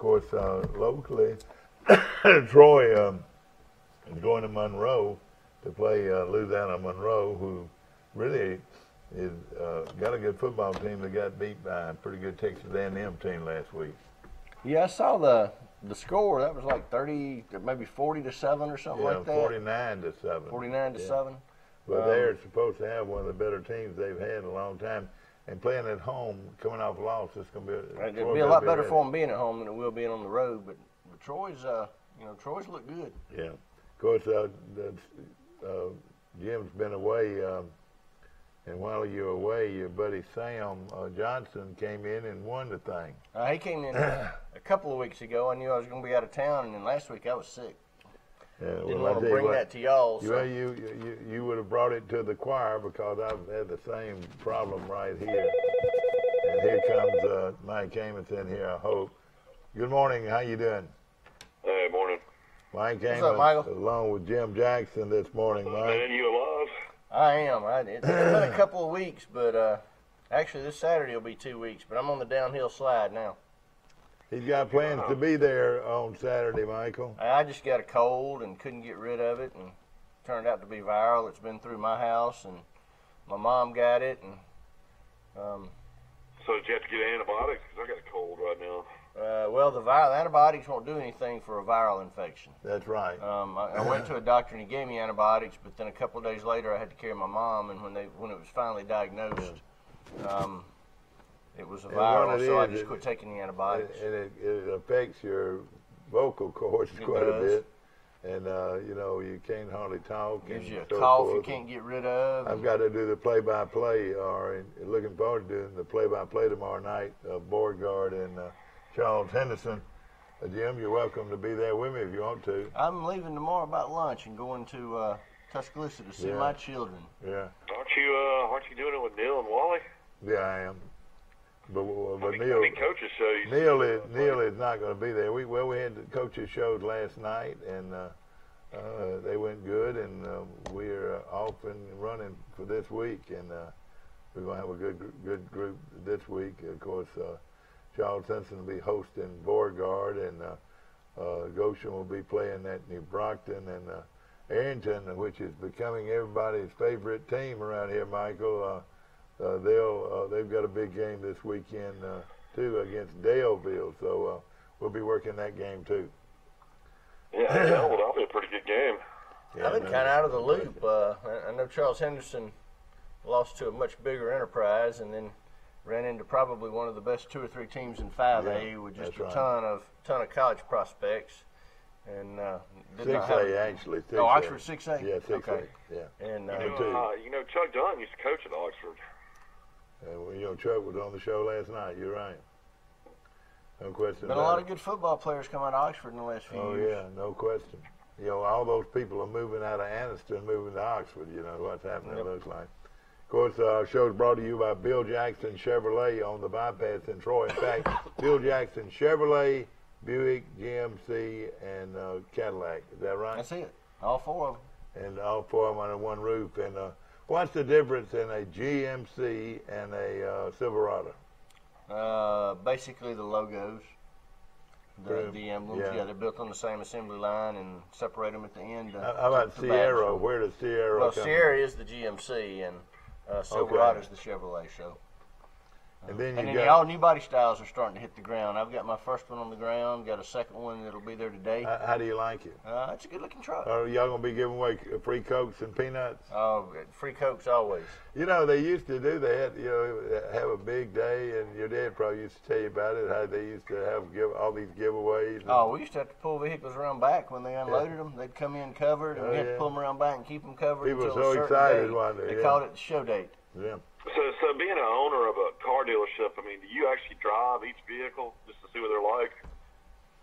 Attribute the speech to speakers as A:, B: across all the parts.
A: course, locally, Troy is going to Monroe to play Louisiana Monroe, who really is got a good football team that got beat by a pretty good Texas A&M team last week.
B: Yeah, I saw the score. That was like 30, maybe 40-7 or something like that.
A: 49-7.
B: 49-7.
A: But they're supposed to have one of the better teams they've had in a long time. And playing at home, coming off a loss, it's going to be.
B: It'll be a lot better for them being at home than it will being on the road. But Troy's, Troy's look good.
A: Yeah, of course, Jim's been away, and while you're away, your buddy Sam Johnson came in and won the thing.
B: He came in a couple of weeks ago. I knew I was going to be out of town, and then last week I was sick. Didn't want to bring that to y'all. So.
A: Well, you would have brought it to the choir because I've had the same problem right here. And here comes Mike Amos in here, I hope. Good morning. How you doing?
C: Hey, morning.
A: Mike Amos,
B: up, Michael?
A: along with Jim Jackson this morning, Mike.
C: Man, you alive?
B: I am. It's been a couple of weeks, but actually this Saturday will be 2 weeks. But I'm on the downhill slide now.
A: He's got plans to be there on Saturday, Michael.
B: I just got a cold and couldn't get rid of it, and it turned out to be viral. It's been through my house, and my mom got it. And
C: So did you have to get antibiotics? Because I got a cold right now.
B: well, the antibiotics won't do anything for a viral infection.
A: That's right.
B: I went to a doctor and he gave me antibiotics, but then a couple of days later I had to carry my mom, and when it was finally diagnosed, it was a viral, so I just quit taking the antibiotics.
A: And it affects your vocal cords quite a bit. And, you can't hardly talk.
B: Gives you a
A: so
B: cough
A: forth.
B: you can't get rid of.
A: I've got to do the play-by-play, or looking forward to doing the play-by-play tomorrow night. Beauregard and Charles Henderson. Jim, you're welcome to be there with me if you want to.
B: I'm leaving tomorrow about lunch and going to Tuscaloosa to see my children.
A: Yeah.
C: Aren't you doing it with Neil and Wally?
A: Yeah, I am. But
C: Neil, coaches show you.
A: Neil is not going to be there. We had the coaches shows last night, and they went good, and we're off and running for this week, and we're going to have a good group this week. Of course, Charles Henson will be hosting Beauregard, and Goshen will be playing at New Brockton, and Arrington, which is becoming everybody's favorite team around here, Michael. They've got a big game this weekend too against Daleville, so we'll be working that game too.
C: Yeah, that'll be a pretty good game.
B: Yeah, I've been kind of out of the loop. I know Charles Henderson lost to a much bigger Enterprise, and then ran into probably one of the best 2 or 3 teams in 5A with just a ton of college prospects. And
A: 6A actually. 6A.
B: Oh, Oxford 6A.
A: Yeah, 6A.
B: Okay.
A: Yeah.
B: And
C: Chuck Dunn used to coach at Oxford.
A: Chuck was on the show last night. You're right. No question.
B: Been a lot of good football players come out of Oxford in the last few years.
A: Oh yeah, no question. All those people are moving out of Anniston, moving to Oxford. What's happening. It looks like. Of course, our show is brought to you by Bill Jackson Chevrolet on the bypass in Troy. In fact, Bill Jackson Chevrolet, Buick, GMC, and Cadillac. Is that right?
B: That's it. All 4 of them.
A: And all 4 of them under one roof. And what's the difference in a GMC and a Silverado?
B: Basically the logos, the emblems. Yeah, they're built on the same assembly line and separate them at the end.
A: How about Sierra? Where does Sierra come from?
B: Sierra is the GMC, and Silverado is the Chevrolet show.
A: And then
B: all new body styles are starting to hit the ground. I've got my first one on the ground, got a second one that'll be there today.
A: How do you like it?
B: It's a good-looking truck.
A: Are y'all going to be giving away free Cokes and peanuts?
B: Oh, free Cokes always.
A: They used to do that, have a big day, and your dad probably used to tell you about it, how they used to have all these giveaways.
B: We used to have to pull vehicles around back when they unloaded them. They'd come in covered, and we had to pull them around back and keep them covered.
A: People
B: until
A: were so excited,
B: weren't they? They called it the show date.
A: Yeah.
C: So being an owner of a car dealership, do you actually drive each vehicle just to see what they're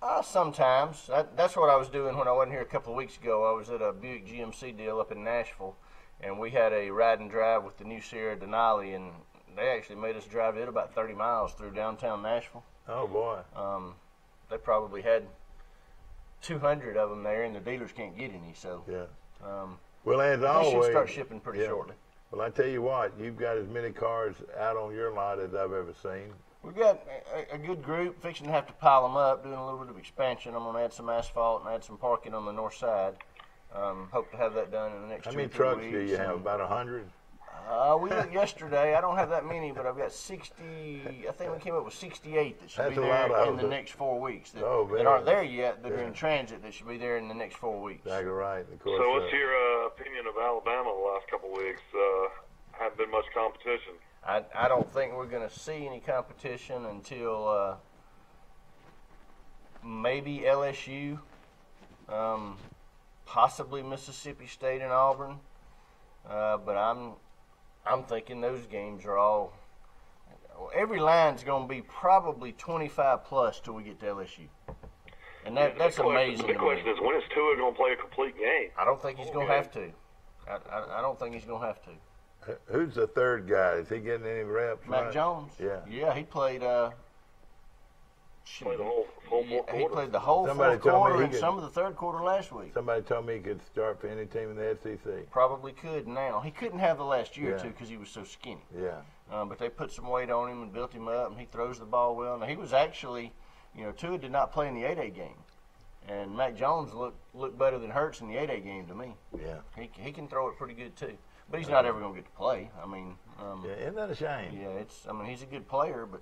C: like?
B: Sometimes. That's what I was doing when I wasn't here a couple of weeks ago. I was at a Buick GMC deal up in Nashville, and we had a ride and drive with the new Sierra Denali, and they actually made us drive it about 30 miles through downtown Nashville.
A: Oh, boy.
B: They probably had 200 of them there, and the dealers can't get any. So,
A: well, as
B: they
A: always,
B: should start shipping pretty shortly.
A: Well, I tell you what, you've got as many cars out on your lot as I've ever seen.
B: We've got a good group, fixing to have to pile them up, doing a little bit of expansion. I'm going to add some asphalt and add some parking on the north side. Hope to have that done in the next 2 or 3 weeks.
A: How many trucks do you have? About 100?
B: We looked yesterday. I don't have that many, but I've got 60. I think we came up with 68 that should be there in the next 4 weeks. That aren't there yet, that are in transit, that should be there in the next 4 weeks.
A: Exactly right. Of course,
C: so what's your opinion of Alabama the last couple of weeks? Haven't been much competition.
B: I don't think we're going to see any competition until maybe LSU, possibly Mississippi State and Auburn. But I'm thinking those games are all. Every line's going to be probably 25 plus till we get to LSU, and that's amazing.
C: The question is, when is Tua going to play a complete game?
B: I don't think he's going to have to. I don't think he's going to have to.
A: Who's the third guy? Is he getting any reps?
B: Mac Jones.
A: Yeah,
B: he played.
C: Played the whole fourth quarter.
B: He played the whole fourth quarter and some of the third quarter last week.
A: Somebody told me he could start for any team in the SEC.
B: Probably could now. He couldn't have the last year or two because he was so skinny.
A: Yeah.
B: But they put some weight on him and built him up, and he throws the ball well. Now, he was actually, Tua did not play in the 8A game. And Mac Jones looked better than Hurts in the 8A game to me.
A: Yeah.
B: He can throw it pretty good, too. But he's not ever going to get to play. I mean.
A: Isn't that a shame?
B: Yeah, he's a good player, but.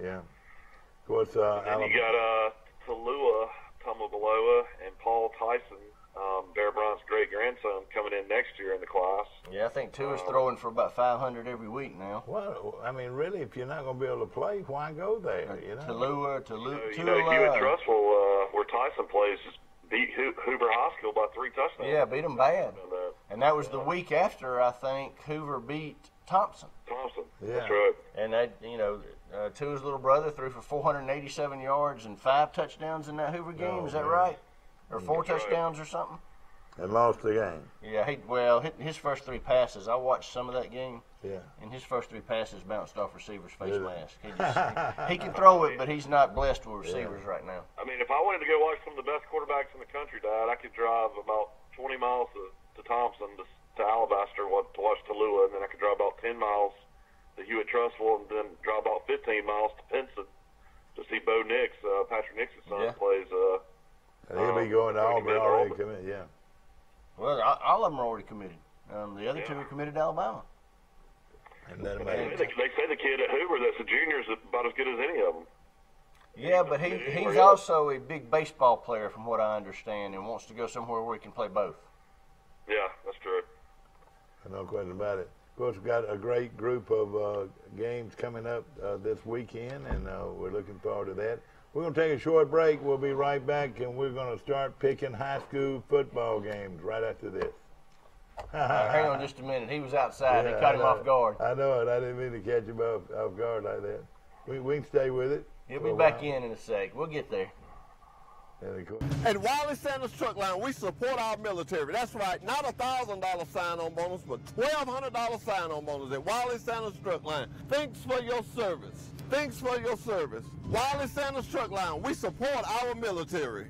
A: Yeah. Of course,
C: and you got Talua Tagovailoa and Paul Tyson, Bear Bryant's great-grandson, coming in next year in the class.
B: Yeah, I think Tua's throwing for about 500 every week now.
A: Well, I mean, really, if you're not going to be able to play, why go there?
B: Talua.
C: Hewitt Trustful, where Tyson plays, just beat Hoover High School by 3 touchdowns.
B: Yeah, beat them bad. And that was the week after, I think, Hoover beat Thompson.
A: Yeah.
C: That's right.
B: And Tua's little brother threw for 487 yards and 5 touchdowns in that Hoover game. Is that right? Or 4 touchdowns or something?
A: And lost the game.
B: Yeah, his first 3 passes, I watched some of that game. Yeah. And his first 3 passes bounced off receivers' face mask. He can throw it, but he's not blessed with receivers right now.
C: I mean, if I wanted to go watch some of the best quarterbacks in the country, Dad, I could drive about 20 miles to Thompson to Alabaster to watch Talua, and then I could drive about 10 miles to Hewitt Trustful, and then drive about 15 miles to Pinson to see Bo Nix, Patrick Nix's son, plays.
A: And he'll be going to Auburn already committed, yeah.
B: Well, all of them are already committed. The other 2 are committed to Alabama.
A: And then
C: they say the kid at Hoover that's a junior is about as good as any of them.
B: Yeah, but he's also a big baseball player, from what I understand, and wants to go somewhere where he can play both.
C: Yeah, that's true.
A: No question about it. Of course, we've got a great group of games coming up this weekend, and we're looking forward to that. We're going to take a short break. We'll be right back, and we're going to start picking high school football games right after this.
B: Hang on just a minute. He was outside. They caught him off guard.
A: I know it. I didn't mean to catch him off guard like that. We can stay with it.
B: He'll be back in a sec. We'll get there.
D: At Wiley Sanders Truck Line, we support our military. That's right, not $1,000 sign-on bonus, but $1,200 sign-on bonus at Wiley Sanders Truck Line. Thanks for your service. Thanks for your service. Wiley Sanders Truck Line, we support our military.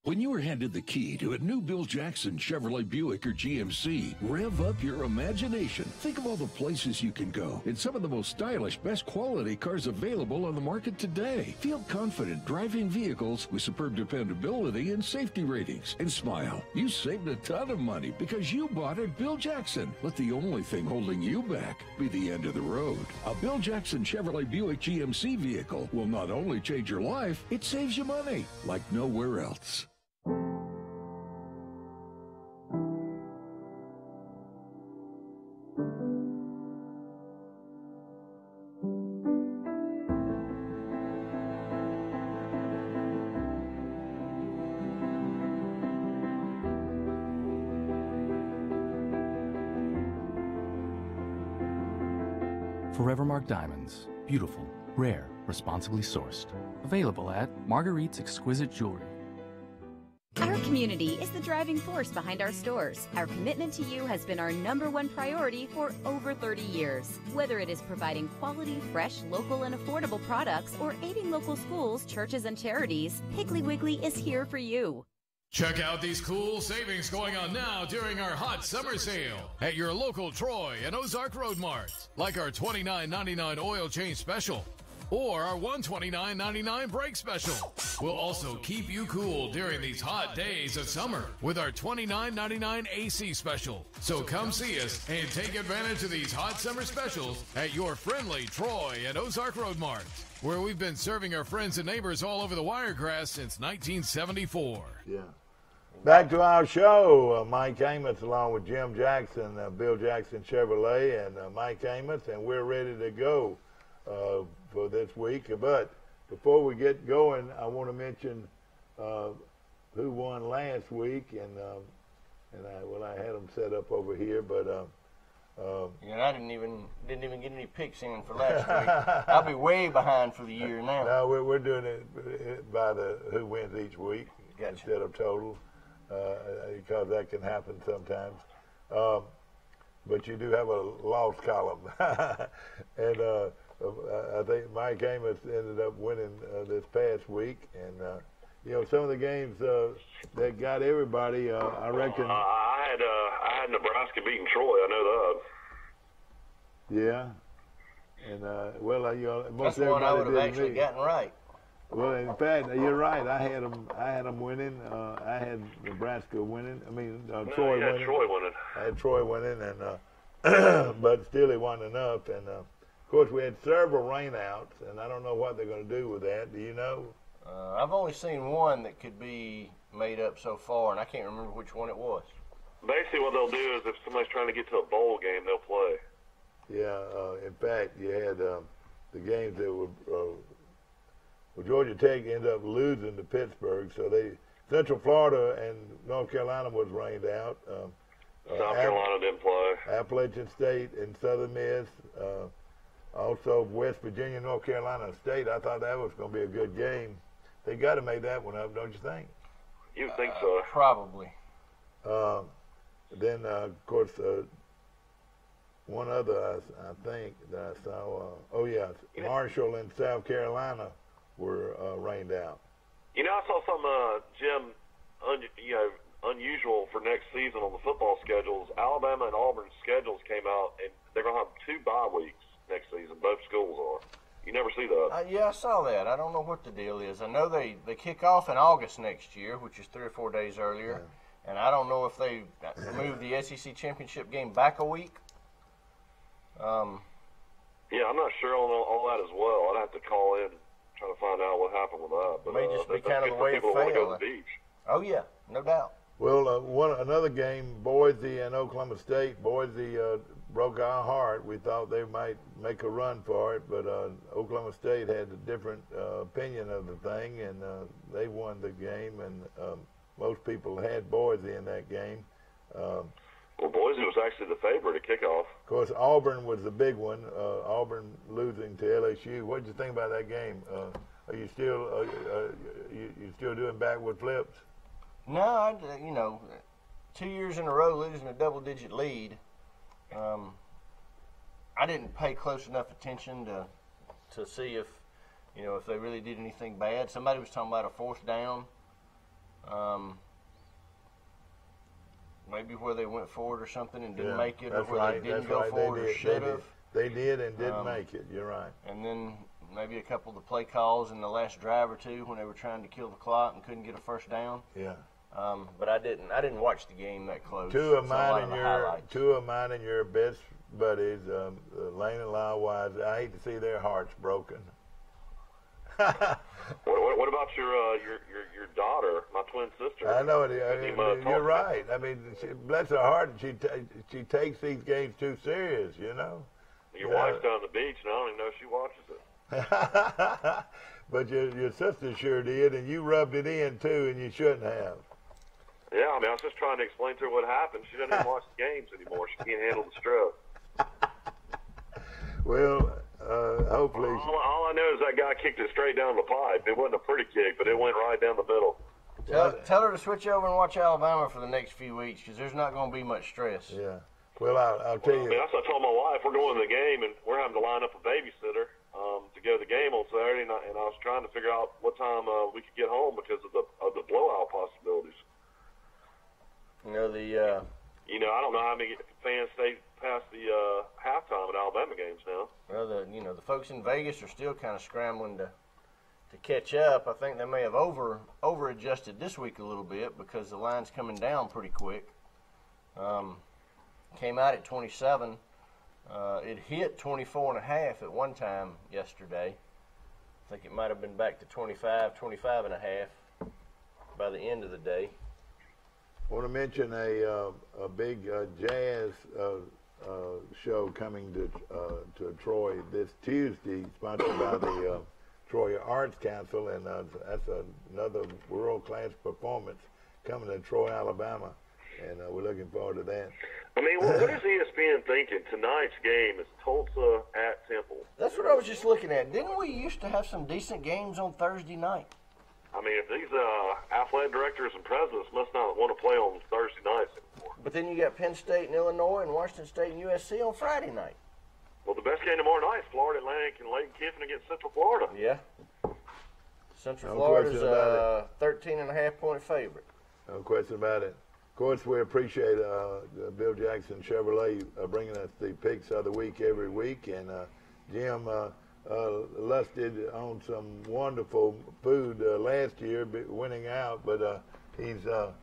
E: When you are handed the key to a new Bill Jackson Chevrolet Buick or GMC, rev up your imagination. Think of all the places you can go in some of the most stylish, best quality cars available on the market today. Feel confident driving vehicles with superb dependability and safety ratings. And smile, you saved a ton of money because you bought at Bill Jackson. Let the only thing holding you back be the end of the road. A Bill Jackson Chevrolet Buick GMC vehicle will not only change your life, it saves you money like nowhere else.
F: Forevermark Diamonds. Beautiful, rare, responsibly sourced. Available at Marguerite's Exquisite Jewelry.
G: Our community is the driving force behind our stores. Our commitment to you has been our #1 priority for over 30 years. Whether it is providing quality, fresh, local, and affordable products or aiding local schools, churches, and charities, Piggly Wiggly is here for you.
H: Check out these cool savings going on now during our hot summer sale at your local Troy and Ozark Road Mart. Like our $29.99 oil change special. or our $129.99 break special. We'll also keep you cool during these hot days of summer with our $29.99 AC special. So come see us and take advantage of these hot summer specials at your friendly Troy and Ozark Road Mart, where we've been serving our friends and neighbors all over the Wiregrass since 1974.
A: Yeah. Back to our show. Mike Amos along with Jim Jackson, Bill Jackson Chevrolet, and Mike Amos, and we're ready to go for this week. But before we get going, I want to mention who won last week, and I had them set up over here, but
B: I didn't even get any picks in for last week. I'll be way behind for the year now.
A: No, we're doing it by the who wins each week instead of total, because that can happen sometimes. But you do have a loss column, and I think Mike Amos ended up winning this past week, and some of the games that got everybody, I reckon.
C: I had Nebraska beating Troy. I know that.
A: Yeah, and most
B: that's the one I would have
A: everybody
B: actually gotten right.
A: Well, in fact, you're right. I had them winning. I had Nebraska winning. I mean, Troy winning.
C: Troy winning.
A: I had Troy winning, and but still it wasn't enough. And of course, we had several rainouts, and I don't know what they're going to do with that. Do you know?
B: I've only seen one that could be made up so far, and I can't remember which one it was.
C: Basically, what they'll do is if somebody's trying to get to a bowl game, they'll play.
A: Yeah. In fact, you had the games that were. Well, Georgia Tech ended up losing to Pittsburgh, so Central Florida and North Carolina was rained out.
C: South Carolina didn't play.
A: Appalachian State and Southern Miss. Also, West Virginia, North Carolina State. I thought that was going to be a good game. They got to make that one up, don't you think?
C: You think so?
B: Probably.
A: Then, of course, one other I think that I saw. Marshall and South Carolina were rained out.
C: I saw some, Jim, unusual for next season on the football schedules. Alabama and Auburn's schedules came out, and they're going to have 2 bye weeks next season. Both schools are. You never see that.
B: Yeah, I saw that. I don't know what the deal is. I know they kick off in August next year, which is 3 or 4 days earlier. Yeah. And I don't know if they moved the SEC championship game back a week.
C: Yeah, I'm not sure on all that as well. I'd have to call in, try to find out what happened with that. But
B: may just be kind of the way it
C: want to go
B: failed.
C: to the beach.
B: Oh yeah, no doubt.
A: Well, another game, Boise and Oklahoma State. Boise broke our heart. We thought they might make a run for it, but Oklahoma State had a different opinion of the thing, and they won the game. And most people had Boise in that game.
C: Well, Boise was actually the favorite at kickoff.
A: Of course, Auburn was the big one. Auburn losing to LSU. What did you think about that game? Are you still you still doing backward flips?
B: No, 2 years in a row losing a double-digit lead. I didn't pay close enough attention to see if they really did anything bad. Somebody was talking about a 4th down. Maybe where they went forward or something and didn't make it, or where they didn't go forward or should have.
A: They did and didn't make it. You're right.
B: And then maybe a couple of the play calls in the last drive or two when they were trying to kill the clock and couldn't get a 1st down.
A: Yeah.
B: But I didn't watch the game that close.
A: Two of mine and your best buddies, Lane and Lyle Wise. I hate to see their hearts broken.
C: What about your daughter, my twin sister?
A: I know you're right. I mean, bless her heart, she takes these games too serious.
C: Your wife's down on the beach, and I don't even know if she watches it.
A: But your sister sure did, and you rubbed it in too, and you shouldn't have.
C: Yeah, I was just trying to explain to her what happened. She doesn't even watch the games anymore. She can't handle the stress.
A: Well, hopefully.
C: All I know is that guy kicked it straight down the pipe. It wasn't a pretty kick, but it went right down the middle.
B: Tell her to switch over and watch Alabama for the next few weeks, because there's not going to be much stress.
A: Yeah. Well, I'll tell you.
C: That's what I told my wife. We're going to the game, and we're having to line up a babysitter to go to the game on Saturday. And I was trying to figure out what time we could get home because of the blowout possibilities.
B: I don't know
C: how many fans stayed past the halftime time at Alabama games now.
B: Well, the folks in Vegas are still kind of scrambling to catch up. I think they may have over adjusted this week a little bit because the line's coming down pretty quick. Came out at 27. It hit 24.5 at one time yesterday. I think it might have been back to 25.5 by the end of the day.
A: I want to mention a big jazz show coming to Troy this Tuesday, sponsored by the Troy Arts Council, and that's another world-class performance coming to Troy, Alabama, and we're looking forward to that.
C: I mean, what is ESPN thinking? Tonight's game is Tulsa at Temple.
B: That's what I was just looking at. Didn't we used to have some decent games on Thursday night?
C: I mean, if these athletic directors and presidents must not want to play on Thursday nights anymore.
B: But then you got Penn State and Illinois and Washington State and USC on Friday night.
C: Well, the best game tomorrow night is Florida Atlantic and Lane Kiffin against Central Florida.
B: Yeah. Central
A: No
B: Florida's
A: question about
B: 13.5-point favorite.
A: No question about it. Of course, we appreciate Bill Jackson Chevrolet bringing us the picks of the week every week, and Jim lusted on some wonderful food last year, winning out, but he's going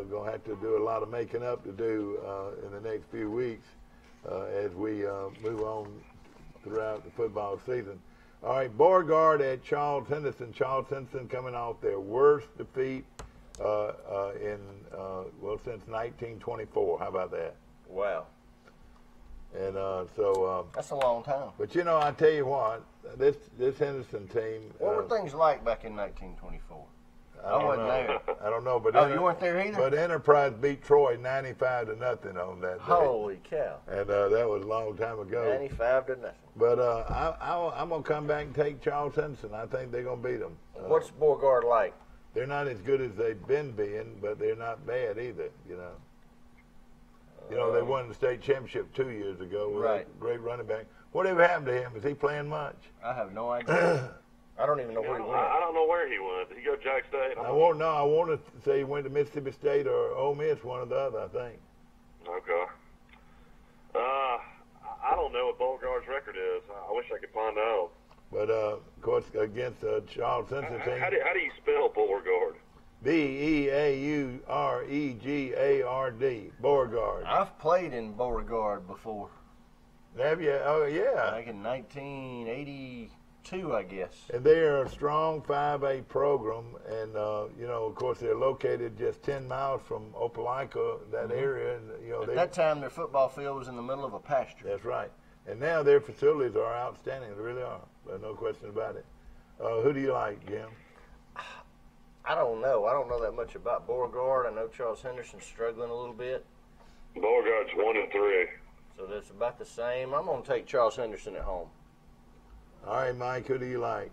A: to have to do a lot of making up to do in the next few weeks as we move on throughout the football season. All right, Beauregard at Charles Henderson. Charles Henderson coming off their worst defeat since 1924. How about that?
B: Wow.
A: And so
B: that's a long time.
A: But I tell you what, this Henderson team.
B: What were things like back in 1924? I wasn't there.
A: I don't know, but
B: you weren't there either.
A: But Enterprise beat Troy 95-0 on that day.
B: Holy cow!
A: And that was a long time ago.
B: 95-0.
A: But I'm gonna come back and take Charles Henderson. I think they're gonna beat them.
B: What's Beauregard like?
A: They're not as good as they've been being, but they're not bad either. They won the state championship 2 years ago with a great running back. Whatever happened to him? Is he playing much?
B: I have no idea. I don't even know where he went.
C: I don't know where he went. Did he go to Jack State?
A: I want to say he went to Mississippi State or Ole Miss, one or the other, I think.
C: Okay. I don't know what Beauregard's record is. I wish I could find out.
A: But, of course, against Charles Henderson team.
C: How do you spell Beauregard?
A: Beauregard. Beauregard.
B: I've played in Beauregard before.
A: Have you? Oh, yeah.
B: Back in 1982, I guess.
A: And they are a strong 5A program, and of course, they're located just 10 miles from Opelika, that area. And
B: at that time, their football field was in the middle of a pasture.
A: That's right. And now their facilities are outstanding. They really are. No question about it. Who do you like, Jim?
B: I don't know. I don't know that much about Beauregard. I know Charles Henderson's struggling a little bit.
C: Beauregard's 1-3.
B: So that's about the same. I'm going to take Charles Henderson at home.
A: All right, Mike, who do you like?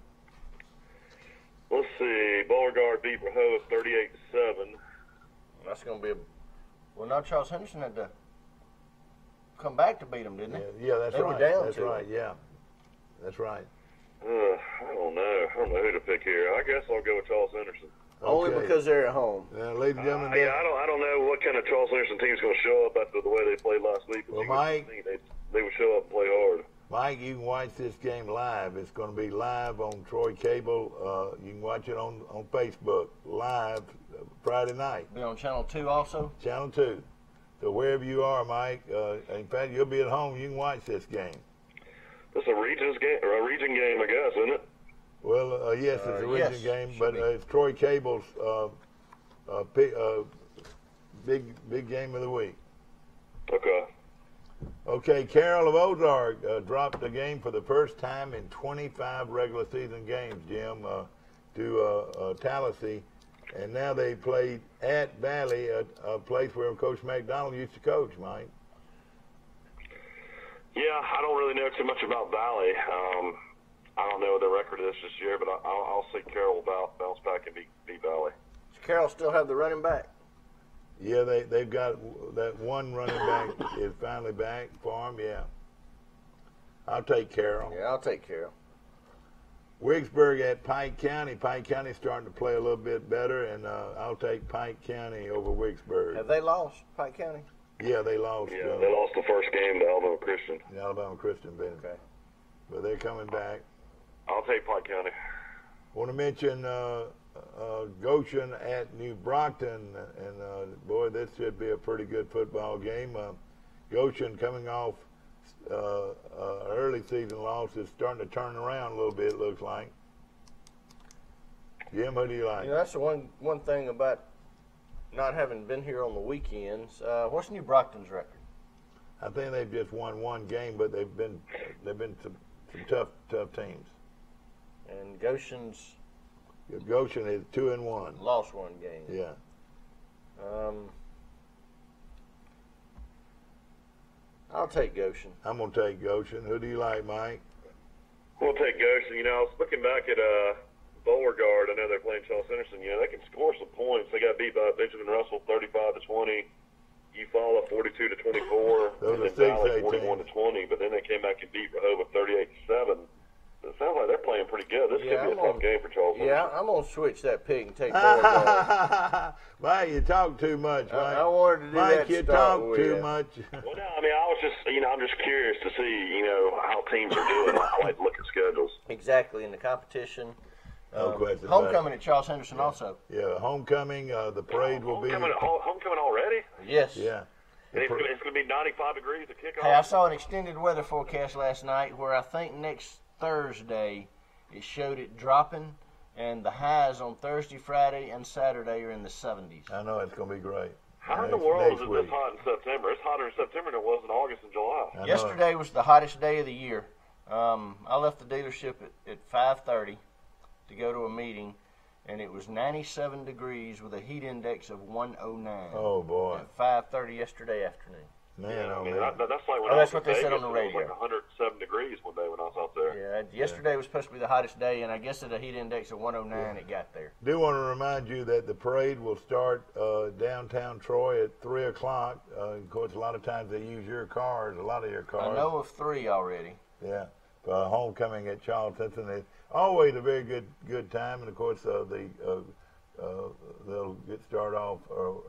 C: Let's see. Beauregard beat Rehoboth 38-7.
B: That's going to be well, now Charles Henderson had to come back to beat them, didn't they?
A: Yeah, that's right.
B: They were down
A: That's right, yeah. That's right.
C: I don't know. I don't know who to pick here. I guess I'll go with Charles Henderson.
B: Only because they're at home.
A: Ladies and gentlemen.
C: I don't know what kind of Charles Henderson team is going to show up after the way they played last week.
A: Well, Mike,
C: they would show up and play hard.
A: Mike, you can watch this game live. It's going to be live on Troy Cable. You can watch it on Facebook live Friday night.
B: Be on Channel 2 also?
A: Channel 2. So wherever you are, Mike, in fact, you'll be at home. You can watch this game.
C: This is a region game, I guess, isn't it?
A: Well, yes, it's a region game, but it's Troy Cable's big game of the week.
C: Okay.
A: Okay, Carroll of Ozark dropped the game for the first time in 25 regular season games, Jim, to Tallahassee. And now they played at Valley, a place where Coach McDonald used to coach, Mike.
C: Yeah, I don't really know too much about Valley. I don't know what their record is this year, but I'll see Carroll bounce back and beat Valley.
B: Does Carroll still have the running back?
A: Yeah, they've got that one running back is finally back for them, yeah. I'll take Carroll.
B: Yeah, I'll take Carroll.
A: Wicksburg at Pike County. Pike County's starting to play a little bit better, and I'll take Pike County over Wicksburg.
B: Have they lost, Pike County?
A: Yeah, they lost.
C: Yeah, they lost the first game to Alabama Christian.
A: The Alabama Christian been.
B: Okay.
A: But they're coming back.
C: I'll take Pike County.
A: Want to mention Goshen at New Brockton, and boy, this should be a pretty good football game. Goshen coming off early season loss is starting to turn around a little bit, it looks like. Jim, who do you like?
B: You know, that's the one thing about not having been here on the weekends. What's New Brockton's record?
A: I think they've just won one game, but they've been some tough teams.
B: And Goshen's
A: Goshen is 2-1.
B: lost one game.
A: Yeah.
B: I'll take Goshen.
A: I'm gonna take Goshen. Who do you like, Mike?
C: We'll take Goshen. You know, I was looking back at Beauregard. I know they're playing Charles Henderson. You know, they can score some points. They got beat by Benjamin Russell 35-20. Eufaula 42-24.
A: Those
C: and
A: are
C: then Valley
A: 6-8
C: 41-20. But then they came back and beat Rehoboth 38-7. It sounds like they're playing pretty good. This could be a tough game for Charles Henderson.
B: Yeah, I'm gonna switch that pick and take Beauregard.
A: Mike, you talk too much, Mike.
B: I wanted to do
A: Mike,
B: that.
A: you
B: start
A: talk
B: with.
A: too much.
C: Well, no, I mean, I was just, I'm just curious to see, how teams are doing. I like to look at schedules.
B: Exactly, in the competition.
A: No question about it.
B: Homecoming at Charles Henderson also.
A: Yeah, homecoming. The parade will be.
C: Homecoming already?
B: Yes.
A: Yeah.
C: And it's going to be 95 degrees at kickoff?
B: Hey, I saw an extended weather forecast last night where I think next Thursday it showed it dropping, and the highs on Thursday, Friday, and Saturday are in the 70s.
A: I know it's going to be great.
C: How in the world is it this hot in September? It's hotter in September than it was in August and July.
B: Yesterday was the hottest day of the year. I left the dealership at 5:30 to go to a meeting, and it was 97 degrees with a heat index of 109.
A: Oh, boy.
B: At 5:30 yesterday afternoon.
A: Man,
C: Yeah,
A: oh,
C: I mean,
A: man.
C: that's like when
B: Oh,
C: I
B: that's
C: was
B: what they
C: in
B: said
C: Vegas,
B: on the
C: it was
B: radio.
C: like 107 degrees one day when I was out there.
B: Yeah, yesterday was supposed to be the hottest day, and I guess at a heat index of 109, it got there.
A: Do want to remind you that the parade will start downtown Troy at 3 o'clock. Of course, a lot of times they use your cars, a lot of your cars.
B: I know of 3 already.
A: Yeah. Homecoming at Charles Henderson is always a very good time, and of course they'll get started off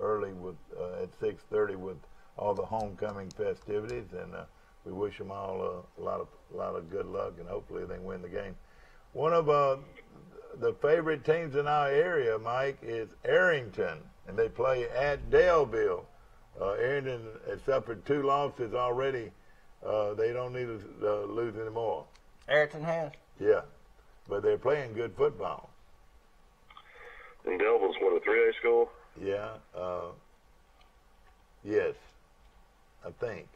A: early with at 6:30 with all the homecoming festivities, and we wish them all a lot of good luck, and hopefully they win the game. One of the favorite teams in our area, Mike, is Arrington, and they play at Daleville. Arrington has suffered 2 losses already. They don't need to lose anymore.
B: Arrington has?
A: Yeah, but they're playing good football.
C: And Delvin's what, a 3A school?
A: Yeah. Yes, I think.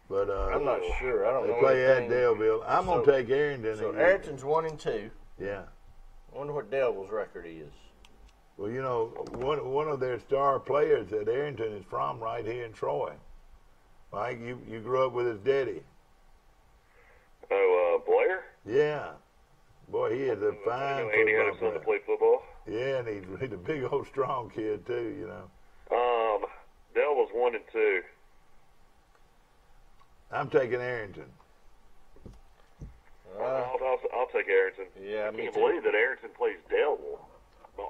A: But
B: I'm not sure. I don't know.
A: they play at
B: anything.
A: Daleville. I'm gonna take Arrington.
B: So Arrington's 1-2.
A: Yeah.
B: I wonder what Daleville's record is.
A: Well, one of their star players at Arrington is from right here in Troy. Mike, you grew up with his daddy.
C: Oh, Blair?
A: Yeah. Boy, he is a fine
C: Andy had
A: football
C: a son to
A: player.
C: play football.
A: Yeah, and he's a big old strong kid too.
C: Delvin's 1-2.
A: I'm taking Arrington.
C: I'll take Arrington.
B: Yeah,
C: I
B: me
C: can't
B: too.
C: believe that Arrington plays Delville.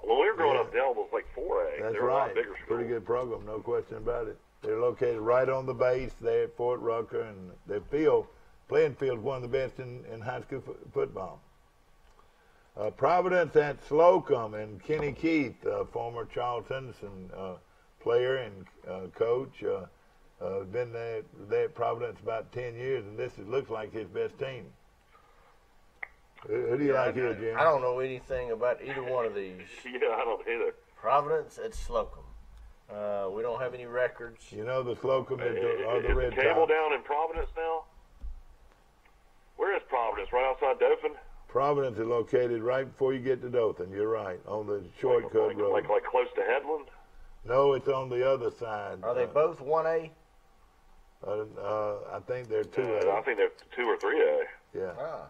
C: When we were growing up, Delville was like 4A.
A: That's
C: they were a lot
A: right.
C: bigger school.
A: Pretty good program, no question about it. They're located right on the base there at Fort Rucker, and their playing field is one of the best in high school football. Providence at Slocum, and Kenny Keith, former Charles Henderson player and coach, been there at Providence about 10 years, and this looks like his best team. Who do you like here, Jim?
B: I don't know anything about either one of these.
C: Yeah, I don't either.
B: Providence at Slocum. We don't have any records.
A: You know the Slocum are the
C: Is
A: Red
C: the cable
A: Tops.
C: down in Providence now? Where is Providence? Right outside Dothan?
A: Providence is located right before you get to Dothan. You're right, on the shortcut road.
C: Like close to Headland?
A: No, it's on the other side.
B: Are they both 1A?
A: I think they're 2A.
C: I think they're 2 or 3A.
A: Yeah,
B: Ah,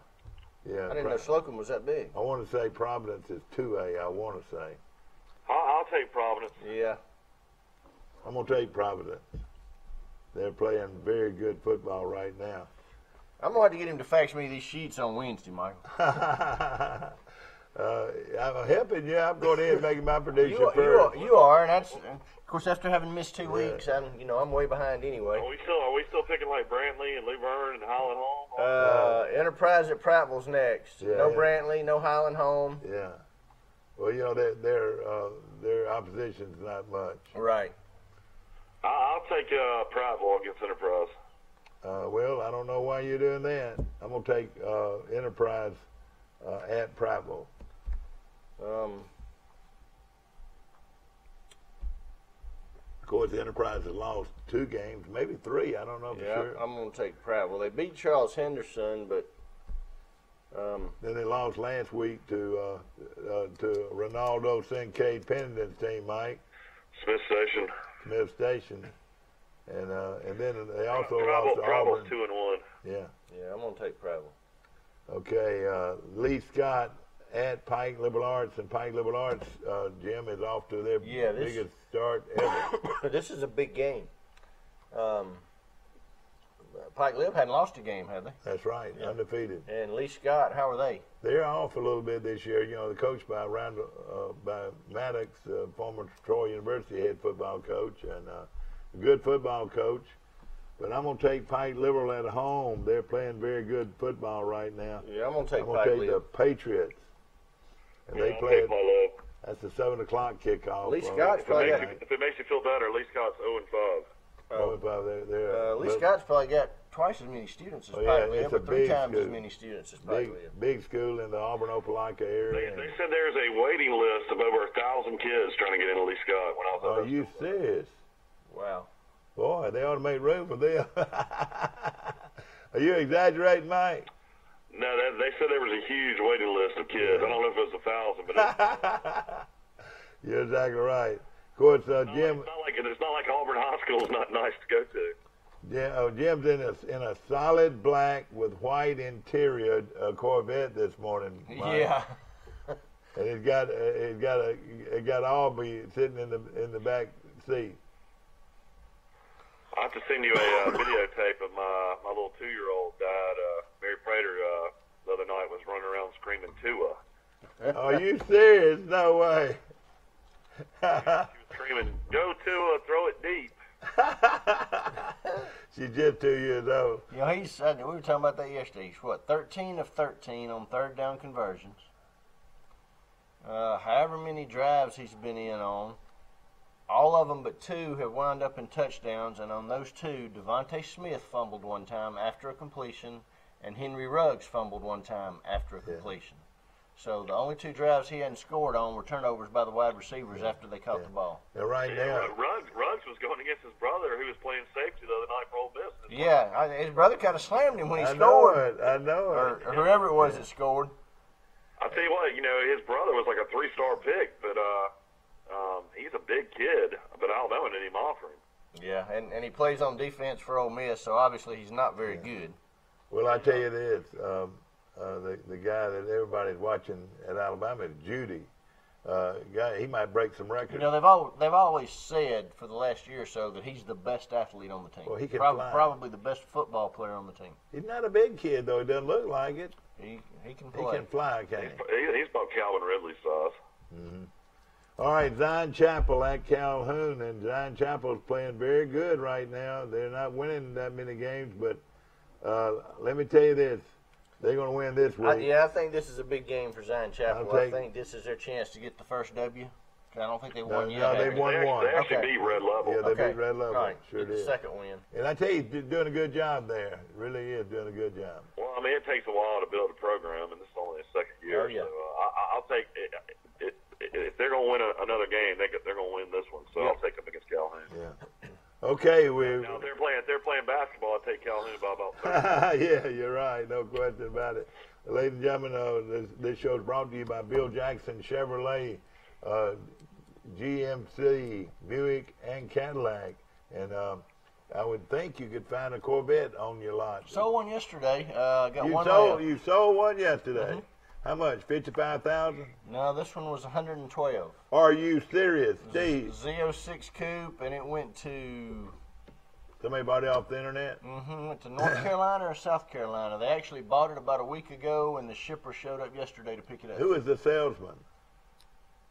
A: yeah.
B: I didn't know Slocum was that big.
A: I want to say Providence is 2A. I want to say.
C: I'll take Providence.
B: Yeah.
A: I'm gonna take Providence. They're playing very good football right now.
B: I'm going to have to get him to fax me these sheets on Wednesday, Michael.
A: I'm helping you. I'm going in and making my prediction first.
B: You are, and that's of course after having missed 2 weeks. I'm way behind anyway.
C: Are we still picking like Brantley and Luverne and Highland Home?
B: Enterprise at Prattville's next.
A: Yeah,
B: no Brantley, no Highland Home.
A: Yeah. Well, their opposition's not much.
B: Right.
C: I'll take Prattville against Enterprise.
A: Well, I don't know why you're doing that. I'm going to take Enterprise at Prattville. Of course, Enterprise has lost 2 games, maybe 3. I don't know for sure.
B: I'm going to take Prattville. They beat Charles Henderson, but
A: then they lost last week to Ronaldo Kincaid Pennington's team, Mike.
C: Smith Station.
A: And then they also lost to Auburn.
C: Prattle's 2-1.
A: Yeah.
B: Yeah, I'm going to take Prattville.
A: Okay, Lee Scott at Pike Liberal Arts, and Pike Liberal Arts, Jim, is off to their biggest start ever.
B: This is a big game. Pike Lib hadn't lost a game, have they?
A: That's right, undefeated.
B: And Lee Scott, how are they?
A: They're off a little bit this year. You know, they're coached by by Maddox, former Troy University head football coach, and a good football coach. But I'm going to take Pike Liberal at home. They're playing very good football right now.
B: Yeah, I'm going to take
A: I'm
B: Pike
A: going to take the Patriots. And they play that's the 7 o'clock kickoff.
B: Lee Scott's probably
C: if it makes you feel better, Lee Scott's 0-5.
A: 0-5.
B: Lee Scott's probably got twice as many students as Pike Lib, but 3 times as many students as Pike Lib.
A: Big school in the Auburn-Opelika area.
C: They said there's a waiting list of over 1,000 kids trying to get into Lee Scott when I was
A: Are you serious?
B: Wow.
A: Boy, they ought to make room for them. Are you exaggerating, Mike?
C: No, they said there was a huge waiting list of kids. I don't know if it was 1,000, but
A: you're exactly right. Of course, Jim.
C: It's not like Auburn High School is not nice to go to.
A: Yeah, Jim's in a solid black with white interior Corvette this morning, Mike.
B: Yeah.
A: And it got Albie sitting in the back seat.
C: I have to send you a videotape of my little 2-year-old dad. Mary Prater the other night was running around screaming Tua.
A: Are you serious? No way.
C: She was screaming, "Go Tua, throw it deep."
A: She's just 2 years old.
B: You know, we were talking about that yesterday. He's 13 of 13 on 3rd down conversions. However many drives he's been in on, all of them but 2 have wound up in touchdowns, and on those 2, Devontae Smith fumbled one time after a completion, and Henry Ruggs fumbled one time after a completion. So the only 2 drives he hadn't scored on were turnovers by the wide receivers after they caught the ball.
A: Now, right now,
C: Ruggs was going against his brother, who was playing safety the other night for Ole Miss.
B: Yeah, his brother kind of slammed him when he scored.
A: I know it.
B: Or whoever it was that scored.
C: I tell you what, his brother was like a 3-star pick, but he's a big kid, but Alabama didn't even offer him.
B: Yeah, and he plays on defense for Ole Miss, so obviously he's not very good.
A: Well, I tell you this, the guy that everybody's watching at Alabama is Judy. He might break some records.
B: You know, they've always said for the last year or so that he's the best athlete on the team.
A: Well, he can fly.
B: Probably the best football player on the team.
A: He's not a big kid, though. He doesn't look like it.
B: He can play.
A: He can fly, can't
C: he? He's about Calvin Ridley's size.
A: Mm-hmm. All right, Zion Chapel at Calhoun, and Zion Chapel's playing very good right now. They're not winning that many games, but let me tell you this. They're going to win this week.
B: I think this is a big game for Zion Chapel. I think this is their chance to get the first W. I don't think they won yet.
A: No, they've won one.
C: They actually beat Red Level.
A: Yeah, they beat Red Level.
B: Right.
A: Sure did.
B: The second win.
A: And I tell you, he's doing a good job there. Really is doing a good job.
C: Well, I mean, it takes a while to build a program, and this is only his second year.
B: Oh, yeah.
C: So I'll take it. If they're going to win another game, they're going to win this one. So I'll take them against Calhoun.
A: Yeah. Okay,
C: now if they're playing basketball, I'll take Calhoun by about 30.
A: Yeah, you're right. No question about it. Ladies and gentlemen, this show is brought to you by Bill Jackson Chevrolet, GMC, Buick, and Cadillac. And I would think you could find a Corvette on your lot.
B: Sold one yesterday. Got one.
A: You sold one yesterday.
B: Mm-hmm.
A: How much? $55,000?
B: No, this one was $112.
A: Are you serious, Steve?
B: Z06 coupe, and it went to
A: Somebody bought it off the internet?
B: Mm-hmm. Went to North Carolina or South Carolina. They actually bought it about a week ago, and the shipper showed up yesterday to pick it up.
A: Who was the salesman?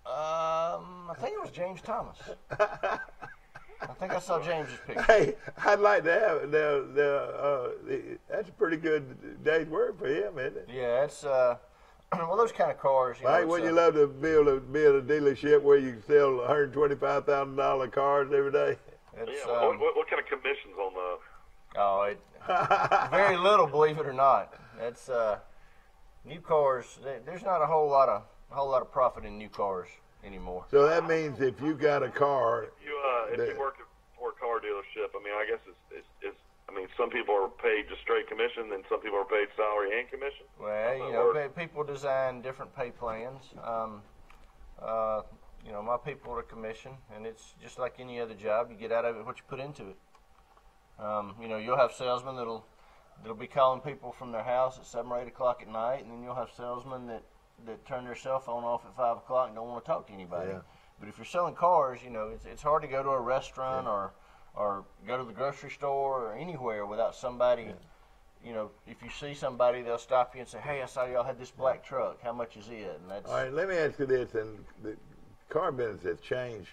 B: I think it was James Thomas. I think I saw James's picture.
A: Hey, I'd like to have that's a pretty good day's work for him, isn't it?
B: Yeah, it's well, those kind of cars.
A: Mike, wouldn't you love to build a dealership where you can sell $125,000 cars every day?
B: It's,
C: what kind of commissions on the?
B: Oh, very little, believe it or not. It's new cars. There's not a whole lot of profit in new cars anymore.
A: So that means if you got a car,
C: If you work for a car dealership, I mean, I guess it's some people are paid just straight commission, and some people are paid salary and commission.
B: Well, people design different pay plans. My people are commission, and it's just like any other job. You get out of it what you put into it. You'll have salesmen that'll be calling people from their house at 7 or 8 o'clock at night, and then you'll have salesmen that turn their cell phone off at 5 o'clock and don't want to talk to anybody.
A: Yeah.
B: But if you're selling cars, it's hard to go to a restaurant or go to the grocery store or anywhere without somebody. If you see somebody, they'll stop you and say, "Hey, I saw y'all had this black truck. How much is it?" And that's
A: all right. Let me ask you this: and the car business has changed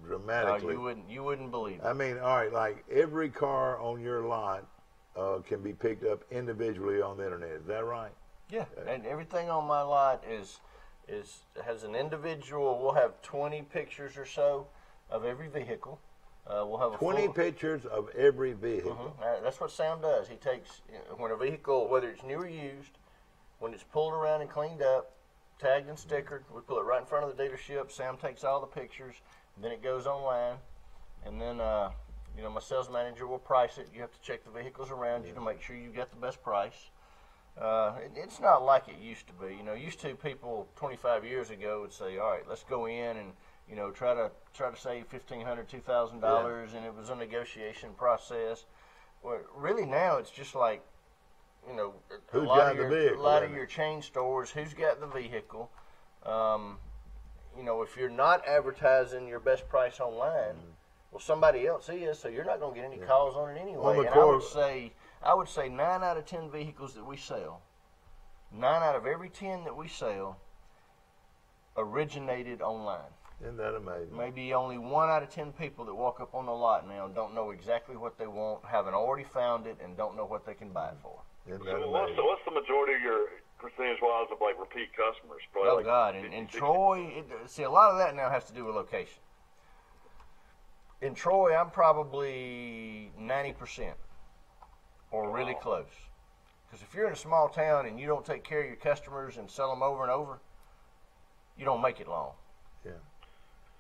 A: dramatically.
B: You wouldn't believe it.
A: I mean, all right, like every car on your lot can be picked up individually on the internet. Is that right?
B: Yeah, and everything on my lot has an individual. We'll have 20 pictures or so of every vehicle. We'll have
A: 20 pictures of every vehicle.
B: Mm-hmm. That's what Sam does. He takes when a vehicle, whether it's new or used, when it's pulled around and cleaned up, tagged and stickered, we pull it right in front of the dealership. Sam takes all the pictures, and then it goes online, and then my sales manager will price it. You have to check the vehicles around you to make sure you get the best price. It's not like it used to be. Used to people 25 years ago would say, "All right, let's go in and try to save $1,500, $2,000," and it was a negotiation process. Well, really now it's just like, a lot of your chain stores. Who's got the vehicle? If you're not advertising your best price online, well, somebody else is, so you're not going to get any calls on it anyway. And I would say 9 out of 10 vehicles that we sell, 9 out of every 10 that we sell originated online.
A: Isn't that amazing?
B: Maybe only 1 out of 10 people that walk up on the lot now and don't know exactly what they want, haven't already found it, and don't know what they can buy it for.
A: Isn't that amazing?
C: What's the majority of your percentage-wise of repeat customers?
B: Probably God, in Troy, a lot of that now has to do with location. In Troy, I'm probably 90%. Or really close. Because if you're in a small town and you don't take care of your customers and sell them over and over, you don't make it long.
A: Yeah.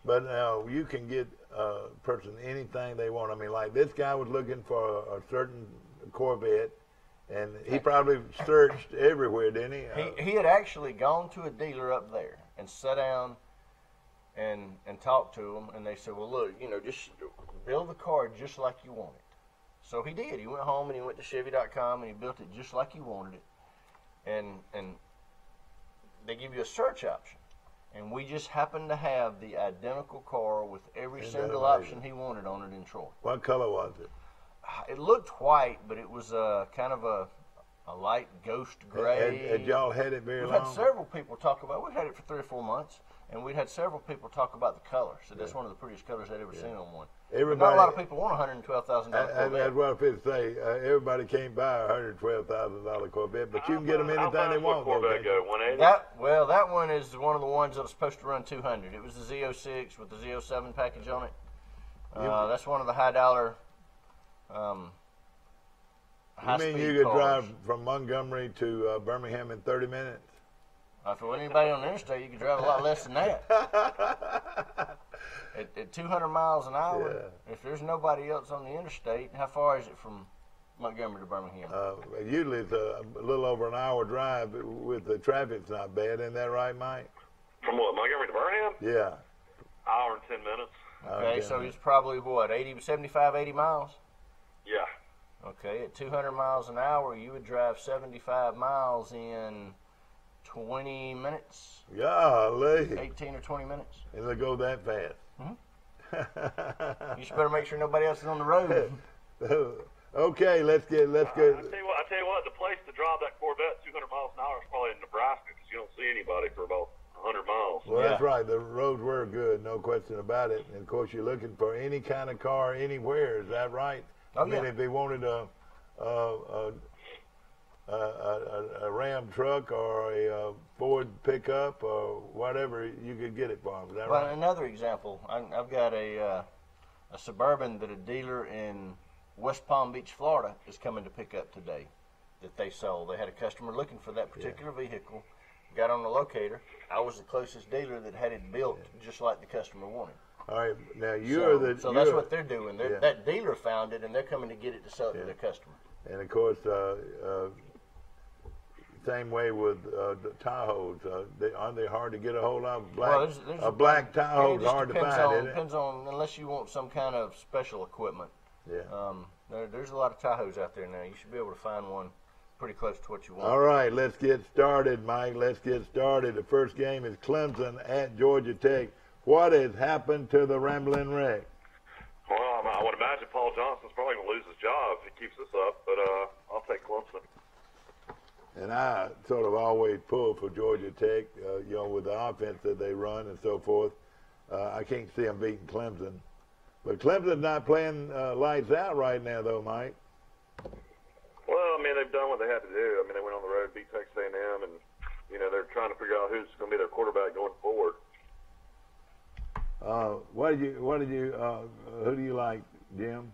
A: But now you can get a person anything they want. I mean, like this guy was looking for a certain Corvette, and he probably searched everywhere, didn't he?
B: He had actually gone to a dealer up there and sat down and talked to them, and they said, "Well, look, just build the car just like you want it." So he did. He went home and he went to Chevy.com and he built it just like he wanted it. And they give you a search option. And we just happened to have the identical car with every single option he wanted on it in Troy.
A: What color was it?
B: It looked white, but it was kind of a light ghost gray.
A: Had y'all had it very long?
B: We've had several people talk about it. We've had it for 3 or 4 months. And we'd had several people talk about the color. So that's one of the prettiest colors I'd ever seen on one. Not a lot of people want a $112,000 Corvette.
A: That's what I was going to say. Everybody can't buy a $112,000 Corvette, but you can get them anything they want.
C: Corvette go? 180?
B: That one is one of the ones that was supposed to run 200. It was the Z06 with the Z07 package on it. That's one of the high dollar.
A: You mean you could drive from Montgomery to Birmingham in 30 minutes?
B: If there wasn't anybody on the interstate, you could drive a lot less than that. At 200 miles an hour, if there's nobody else on the interstate, how far is it from Montgomery to Birmingham?
A: Usually it's a little over an hour drive with the traffic's not bad. Isn't that right, Mike?
C: From what, Montgomery to Birmingham?
A: Yeah.
C: Hour and 10 minutes.
B: Okay, so it's probably what, 75, 80 miles?
C: Yeah.
B: Okay, at 200 miles an hour, you would drive 75 miles in 20 minutes.
A: Golly.
B: 18 or 20 minutes.
A: It'll go that fast.
B: Mm-hmm. You should better make sure nobody else is on the road.
A: Okay, let's get.
C: I tell you what, the place to drive that Corvette 200 miles an hour is probably in Nebraska because you don't see anybody for about 100 miles.
A: Well, that's right. The roads were good, no question about it. And of course, you're looking for any kind of car anywhere. Is that right?
B: Oh,
A: I mean,
B: yeah.
A: if they wanted a Ram truck or a Ford pickup or whatever, you could get it for them. Is that
B: Well,
A: right?
B: another example, I've got a Suburban that a dealer in West Palm Beach, Florida, is coming to pick up today that they sold. They had a customer looking for that particular vehicle, got on the locator. I was the closest dealer that had it built just like the customer wanted.
A: All right. Now
B: So that's what they're doing. That dealer found it, and they're coming to get it to sell it to their customer.
A: And of course, same way with the Tahoes. Aren't they hard to get a hold of?
B: There's
A: a black Tahoe is
B: it just
A: hard to
B: depends
A: find.
B: on,
A: Isn't it?
B: depends on, unless you want some kind of special equipment.
A: Yeah.
B: There's a lot of Tahoes out there now. You should be able to find one pretty close to what you want.
A: All right, let's get started, Mike. Let's get started. The first game is Clemson at Georgia Tech. What has happened to the Ramblin' Wreck?
C: Well, I would imagine Paul Johnson's probably going to lose his job if he keeps this up, but I'll take Clemson.
A: And I sort of always pull for Georgia Tech, with the offense that they run and so forth. I can't see them beating Clemson. But Clemson's not playing lights out right now, though, Mike.
C: Well, I mean, they've done what they had to do. I mean, they went on the road, beat Texas A&M, and, they're trying to figure out who's going to be their quarterback going forward.
A: Who do you like, Jim?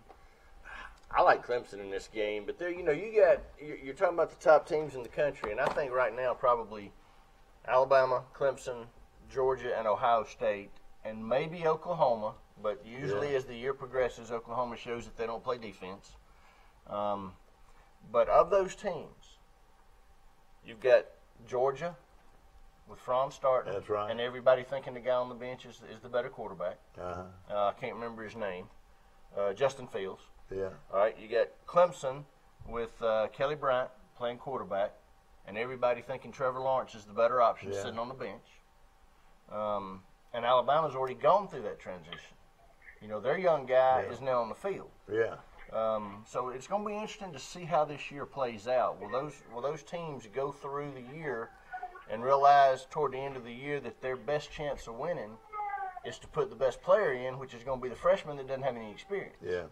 B: I like Clemson in this game, but there, you're talking about the top teams in the country, and I think right now probably Alabama, Clemson, Georgia, and Ohio State, and maybe Oklahoma. But usually, as the year progresses, Oklahoma shows that they don't play defense. But of those teams, you've got Georgia with Fromm starting.
A: That's right.
B: And everybody thinking the guy on the bench is the better quarterback.
A: Uh-huh.
B: I can't remember his name. Justin Fields.
A: Yeah.
B: All right, you got Clemson with Kelly Bryant playing quarterback, and everybody thinking Trevor Lawrence is the better option sitting on the bench. And Alabama's already gone through that transition. Their young guy is now on the field.
A: Yeah.
B: So it's going to be interesting to see how this year plays out. Will those teams go through the year and realize toward the end of the year that their best chance of winning is to put the best player in, which is going to be the freshman that doesn't have any experience?
A: Yeah.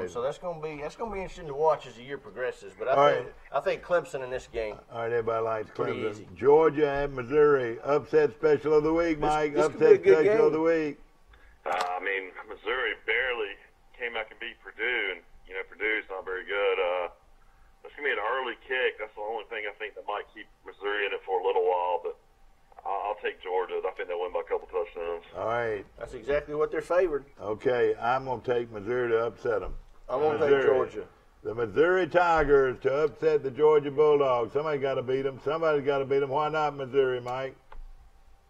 B: So that's going to be interesting to watch as the year progresses. But I think Clemson in this game.
A: All right, everybody likes
B: Pretty
A: Clemson.
B: easy.
A: Georgia at Missouri. Upset special of the week, Mike.
B: This could be a
A: Upset
B: good
A: special
B: game.
A: of the week.
C: I mean, Missouri barely came back and beat Purdue, and, Purdue's not very good. It's going to be an early kick. That's the only thing I think that might keep Missouri in it for a little while, but I'll take Georgia. I think they'll win by a couple touchdowns.
A: All right.
B: That's exactly what they're favored.
A: Okay, I'm going to take Missouri to upset them.
B: I'm going to take Georgia.
A: The Missouri Tigers to upset the Georgia Bulldogs. Somebody got to beat them. Somebody's got to beat them. Why not Missouri, Mike?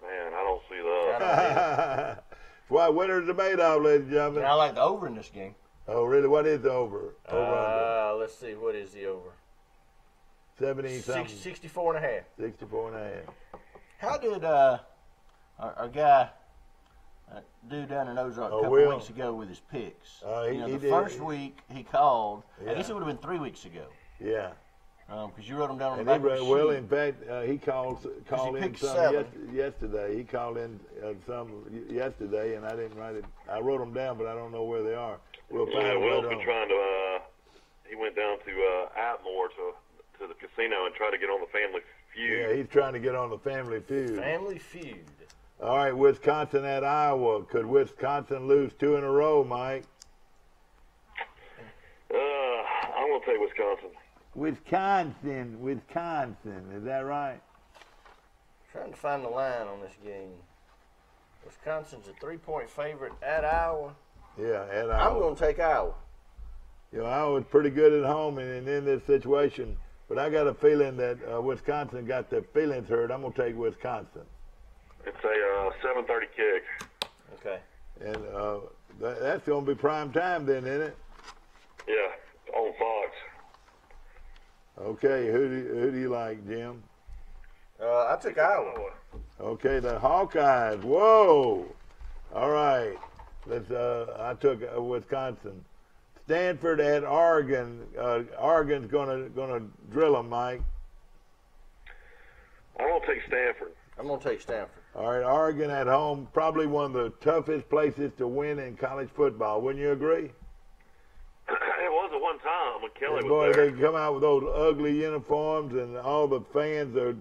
C: Man, I don't see that.
A: Why, winner's debate off, ladies and gentlemen.
B: I like the over in this game.
A: Oh, really? What is the over? Over
B: Let's see. What is the over?
A: 70-something.
B: 64 and a half.
A: 64 and a half.
B: How did our guy, dude down in Ozark a couple
A: Will?
B: weeks ago with his picks?
A: He
B: the
A: did.
B: first week he called.
A: Yeah.
B: I guess it would have been 3 weeks ago.
A: Yeah.
B: Because you wrote them down on the
A: And
B: back of the
A: well,
B: sheet.
A: in fact, he called in
B: picked
A: some
B: 7.
A: yesterday. He called in some yesterday, and I didn't write it. I wrote them down, but I don't know where they are. We'll find them
C: Will's
A: later
C: been
A: on.
C: trying to. He went down to Atmore to the casino and tried to get on the Family Feud.
A: Yeah, he's trying to get on the Family Feud.
B: Family Feud.
A: All right, Wisconsin at Iowa. Could Wisconsin lose 2 in a row, Mike?
C: I'm going to take Wisconsin.
A: Wisconsin. Is that right?
B: Trying to find the line on this game. Wisconsin's a 3-point favorite at Iowa.
A: Yeah, at Iowa.
B: I'm going to take Iowa.
A: Iowa's pretty good at home and in this situation, but I got a feeling that Wisconsin got their feelings hurt. I'm going to take Wisconsin.
C: It's a 7:30 kick.
B: Okay.
A: And that's going to be prime time then, isn't it?
C: Yeah, on Fox.
A: Okay, who do you like, Jim?
B: I took Iowa.
A: Okay, the Hawkeyes. Whoa! All right, let's. I took Wisconsin. Stanford at Oregon. Oregon's gonna drill them, Mike.
C: I'm gonna take Stanford.
B: I'm going to take Stanford.
A: All right, Oregon at home, probably one of the toughest places to win in college football. Wouldn't you agree?
C: It was at one time when Kelly
A: And
C: was
A: boy,
C: there.
A: they come out with those ugly uniforms, and all the fans are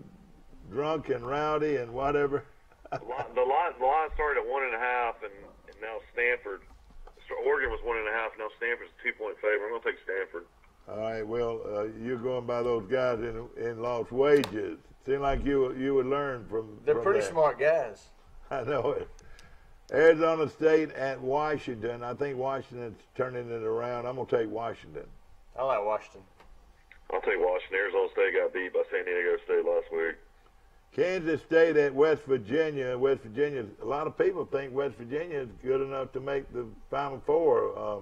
A: drunk and rowdy and whatever.
C: The line started at 1.5, and now Stanford. Oregon was 1.5. Now Stanford's a 2-point favorite. I'm gonna take Stanford.
A: All right, well, you're going by those guys in lost wages. Seemed like you would learn from.
B: They're
A: from
B: pretty
A: that.
B: smart guys.
A: I know it. Arizona State at Washington. I think Washington's turning it around. I'm gonna take Washington.
B: I like Washington.
C: I'll take Washington. Arizona State got beat by San Diego State last week.
A: Kansas State at West Virginia. West Virginia. A lot of people think West Virginia is good enough to make the Final Four.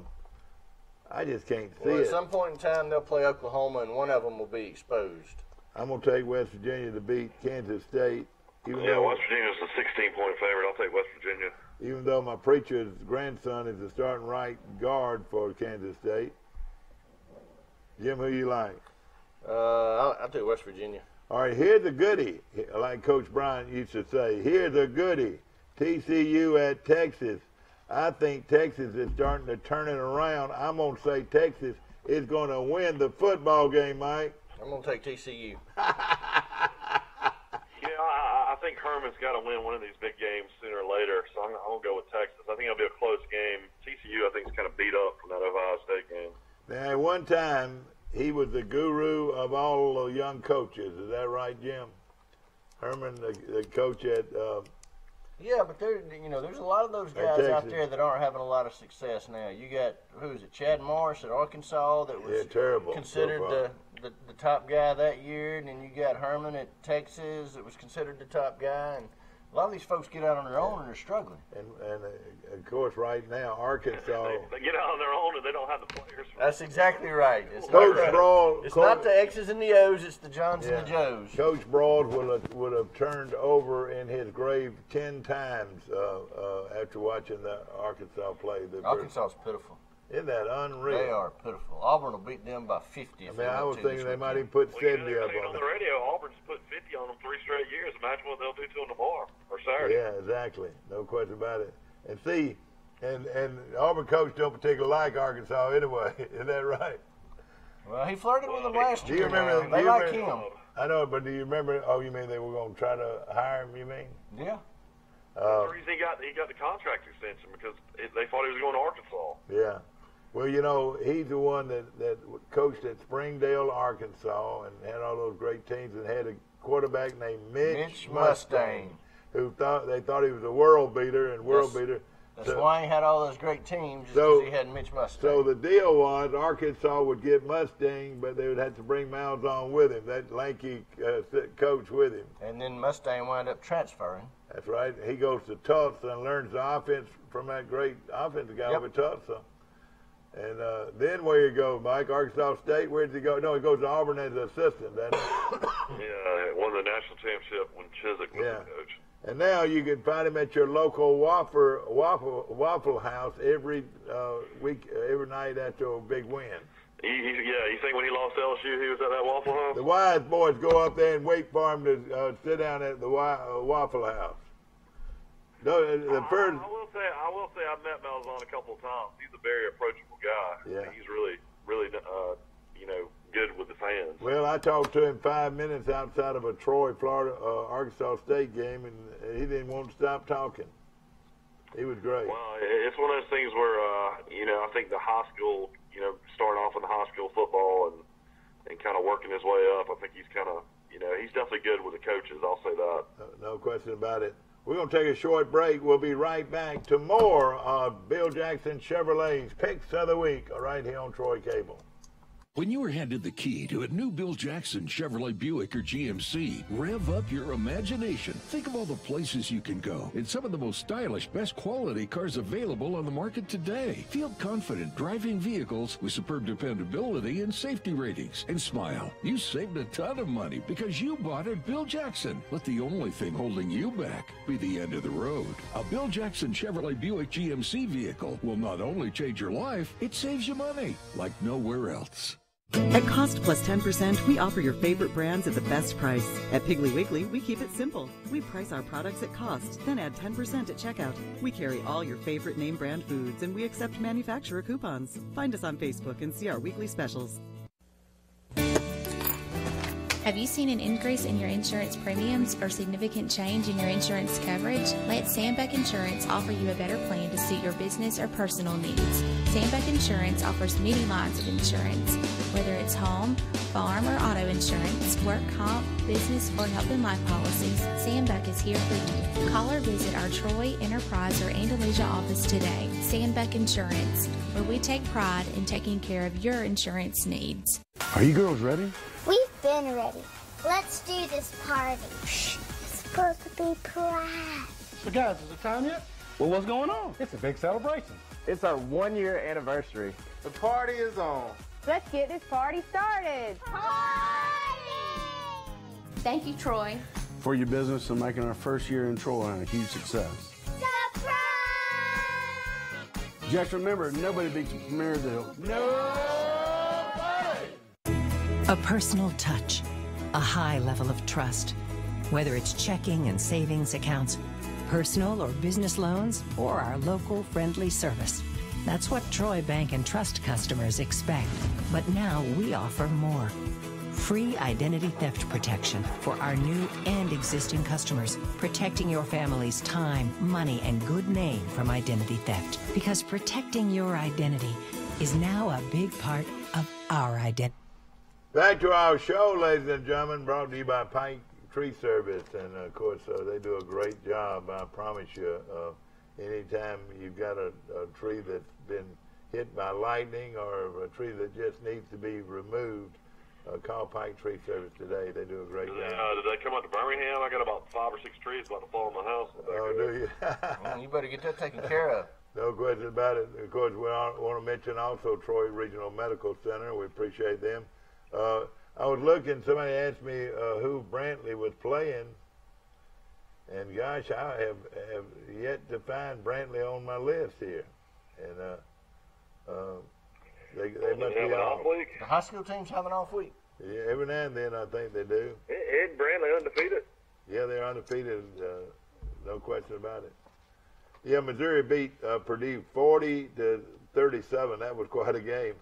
A: I just can't see
B: Well,
A: it.
B: at some point in time, they'll play Oklahoma, and one of them will be exposed.
A: I'm going to take West Virginia to beat Kansas State.
C: Yeah, West Virginia's a 16-point favorite. I'll take West Virginia.
A: Even though my preacher's grandson is the starting right guard for Kansas State. Jim, who you like?
B: I'll take West Virginia.
A: All right, here's a goodie, like Coach Bryant used to say. Here's a goodie. TCU at Texas. I think Texas is starting to turn it around. I'm going to say Texas is going to win the football game, Mike.
B: I'm going to take TCU.
C: Yeah, I think Herman's got to win one of these big games sooner or later, so I'm going to go with Texas. I think it'll be a close game. TCU, I think, is kind of beat up from that Ohio State game.
A: Now, at one time, he was the guru of all the young coaches. Is that right, Jim? Herman, the coach at
B: Yeah, but there's a lot of those guys out there that aren't having a lot of success now. You got, who is it, Chad Morris at Arkansas that was
A: terrible
B: considered
A: so
B: the top guy that year, and then you got Herman at Texas that was considered the top guy, and a lot of these folks get out on their own and they're struggling.
A: And of course, right now, Arkansas.
C: They get out on their own and they don't have the players.
B: That's exactly right. It's
A: Coach
B: not
A: Broad.
B: it's not the X's and the O's, it's the Johns and the Joes.
A: Coach Broad would have turned over in his grave 10 times after watching the Arkansas play.
B: Arkansas is pitiful.
A: Isn't that unreal?
B: They are pitiful. Auburn will beat them by 50.
A: I was thinking they might even put 70 up
C: on the radio. Auburn's put 50 on them 3 straight years. Imagine what they'll do to them tomorrow or Saturday.
A: Yeah, exactly. No question about it. And see, and Auburn coach don't particularly like Arkansas anyway. Is that right?
B: Well, he flirted with them last year.
A: Do you remember?
B: They like him.
A: I know, but do you remember? Oh, you mean they were going to try to hire him? You mean?
B: Yeah.
C: That's the reason he got the contract extension, because they thought he was going to Arkansas.
A: Yeah. Well, he's the one that coached at Springdale, Arkansas, and had all those great teams, and had a quarterback named Mitch Mustang, who they thought he was a world beater and world beater.
B: That's why he had all those great teams, just because he had Mitch Mustang.
A: So the deal was Arkansas would get Mustang, but they would have to bring Malzahn with him, that lanky coach with him.
B: And then Mustang wound up transferring.
A: That's right. He goes to Tulsa and learns the offense from that great offensive guy over Tulsa. And then where you go, Mike? Arkansas State, where did he go? No, he goes to Auburn as an assistant, doesn't he?
C: Yeah, won the national championship when Chiswick was the coach.
A: And now you can find him at your local Waffle House every week, every night after a big win.
C: You think when he lost LSU, he was at that Waffle House?
A: The Wise boys go up there and wait for him to sit down at the Waffle House. No,
C: I will say I've met Malzahn a couple of times. He's a very approachable guy.
A: Yeah.
C: He's really good with the fans.
A: Well, I talked to him 5 minutes outside of a Troy, Florida, Arkansas State game, and he didn't want to stop talking. He was great.
C: Well, it's one of those things where, I think the high school, starting off in the high school football and kind of working his way up, I think he's kind of, he's definitely good with the coaches. I'll say that.
A: No question about it. We're going to take a short break. We'll be right back to more of Bill Jackson Chevrolet's Picks of the Week right here on Troy Cable.
E: When you are handed the key to a new Bill Jackson Chevrolet Buick or GMC, rev up your imagination. Think of all the places you can go in some of the most stylish, best quality cars available on the market today. Feel confident driving vehicles with superb dependability and safety ratings. And smile, you saved a ton of money because you bought at Bill Jackson. Let the only thing holding you back be the end of the road. A Bill Jackson Chevrolet Buick GMC vehicle will not only change your life, it saves you money like nowhere else.
I: At Cost Plus 10%, we offer your favorite brands at the best price. At Piggly Wiggly, we keep it simple. We price our products at cost, then add 10% at checkout. We carry all your favorite name brand foods, and we accept manufacturer coupons. Find us on Facebook and see our weekly specials.
J: Have you seen an increase in your insurance premiums or significant change in your insurance coverage? Let Sandbeck Insurance offer you a better plan to suit your business or personal needs. Sandbeck Insurance offers many lines of insurance, whether it's home, farm, or auto insurance, work comp, business, or health and life policies. Sandbeck is here for you. Call or visit our Troy, Enterprise, or Andalusia office today. Sandbeck Insurance, where we take pride in taking care of your insurance needs.
K: Are you girls ready?
L: We've been ready. Let's do this party. Shh, it's supposed to be pride.
K: So guys, is it time yet? Well, what's going on? It's a big celebration.
B: It's our 1-year anniversary.
K: The party is on.
M: Let's get this party started.
L: Party!
J: Thank you, Troy,
K: For your business and making our first year in Troy a huge success.
L: Surprise!
K: Just remember, nobody beats a Premier deal.
N: A personal touch, a high level of trust. Whether it's checking and savings accounts, personal or business loans, or our local friendly service. That's what Troy Bank and Trust customers expect. But now we offer more. Free identity theft protection for our new and existing customers, protecting your family's time, money, and good name from identity theft. Because protecting your identity is now a big part of our identity.
A: Back to our show, ladies and gentlemen, brought to you by Pike Tree Service. And, of course, they do a great job, I promise you. Anytime you've got a tree that's been hit by lightning or a tree that just needs to be removed, call Pike Tree Service today. They do a great job.
C: Did they come out to Birmingham? I got about 5 or 6 trees about to fall on my house.
A: Oh, do you?
B: Well, you better get that taken care of.
A: No question about it. Of course, we want to mention also Troy Regional Medical Center. We appreciate them. I was looking, somebody asked me who Brantley was playing, and gosh, I have yet to find Brantley on my list here. And they must be off.
B: The high school teams have an off week.
A: Yeah, every now and then I think they do.
C: Isn't Brantley undefeated?
A: Yeah, they're undefeated, no question about it. Yeah, Missouri beat Purdue 40-37. That was quite a game.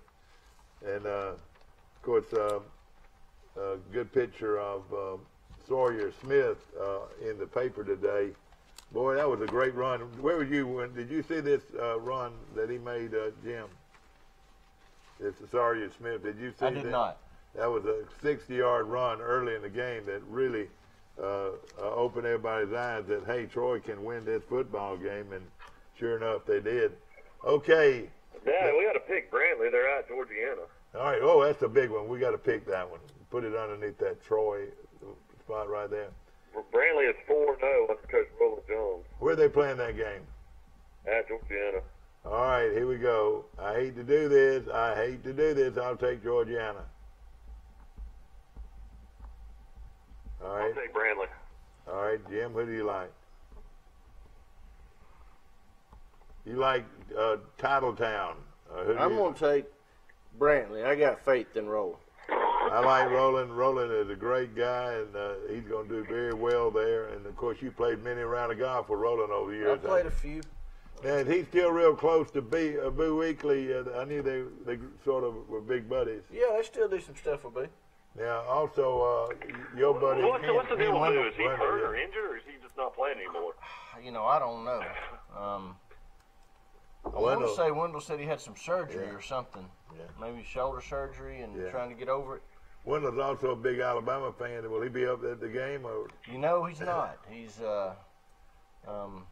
A: And of course, a good picture of Sawyer Smith in the paper today. Boy, that was a great run. Where were you? Did you see this run that he made, Jim? It's Sawyer Smith. Did you see that?
B: I did not.
A: That was a 60-yard run early in the game that really opened everybody's eyes that, hey, Troy can win this football game, and sure enough, they did. Okay.
C: Yeah, we got to pick Brantley. They're at Georgiana.
A: All right. Oh, that's a big one. We got to pick that one. Put it underneath that Troy spot right there.
C: Brantley is 4-0 under Coach Roland Jones.
A: Where are they playing that game?
C: At Georgiana.
A: All right, here we go. I hate to do this. I'll take Georgiana. All right.
C: I'll take Brantley.
A: All right, Jim, who do you like? You like Titletown.
B: I'm going to take Brantley. I got faith in Roland.
A: I like Roland. Roland is a great guy, and he's going to do very well there. And, of course, you played many rounds of golf with Roland over the years.
B: I played a few.
A: And he's still real close to Boo Weekley. I knew they sort of were big buddies.
B: Yeah, they still do some stuff with Boo.
A: Now, also, your buddy.
C: What's the deal with Boo? Is he hurt or injured, or is he just not playing anymore?
B: You know, I don't know. I want to say Wendell said he had some surgery or something.
A: Yeah.
B: Maybe shoulder surgery and trying to get over it.
A: Wendell's also a big Alabama fan. Will he be up at the game? Or?
B: You know, he's not. He's
A: got some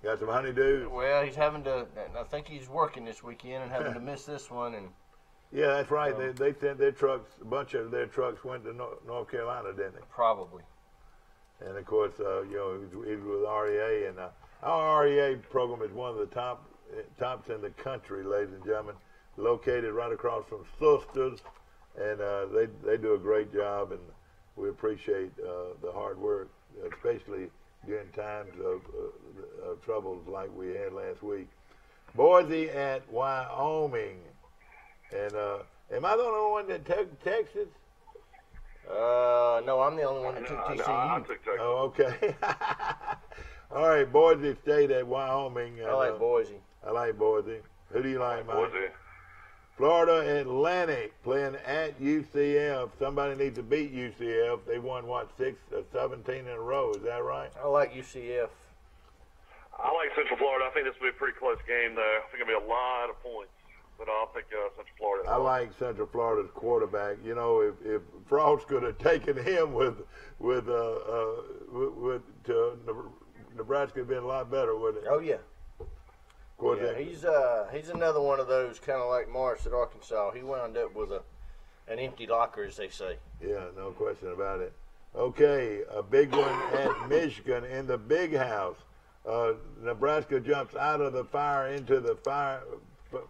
A: honeydews.
B: Well, he's having to. I think he's working this weekend and having to miss this one. And
A: Yeah, that's right. They sent their trucks. A bunch of their trucks went to North Carolina, didn't they?
B: Probably.
A: And of course, it was with REA, and our REA program is one of the tops in the country, ladies and gentlemen. Located right across from Sisters, and they do a great job, and we appreciate the hard work, especially during times of troubles like we had last week. Boise at Wyoming, and am I the only one that took Texas?
B: No, I'm the only one that took TCU.
C: No, I took Texas.
A: Oh, okay. All right, Boise State at Wyoming.
B: I like Boise.
A: I like Boise. Who do you like, Mike?
C: Boise.
A: Florida Atlantic playing at UCF. Somebody needs to beat UCF. They won, 6 or 17 in a row. Is that right?
B: I like UCF.
C: I like Central Florida. I think this will be a pretty close game, though. I think it'll be a lot of points. But I'll pick Central Florida.
A: I like Central Florida's quarterback. You know, if Frost could have taken him with Nebraska, would have been a lot better, wouldn't it?
B: Oh yeah.
A: Of course,
B: he's another one of those kind of like Morris at Arkansas. He wound up with an empty locker, as they say.
A: Yeah, no question about it. Okay, a big one at Michigan in the Big House. Nebraska jumps out of the fire into the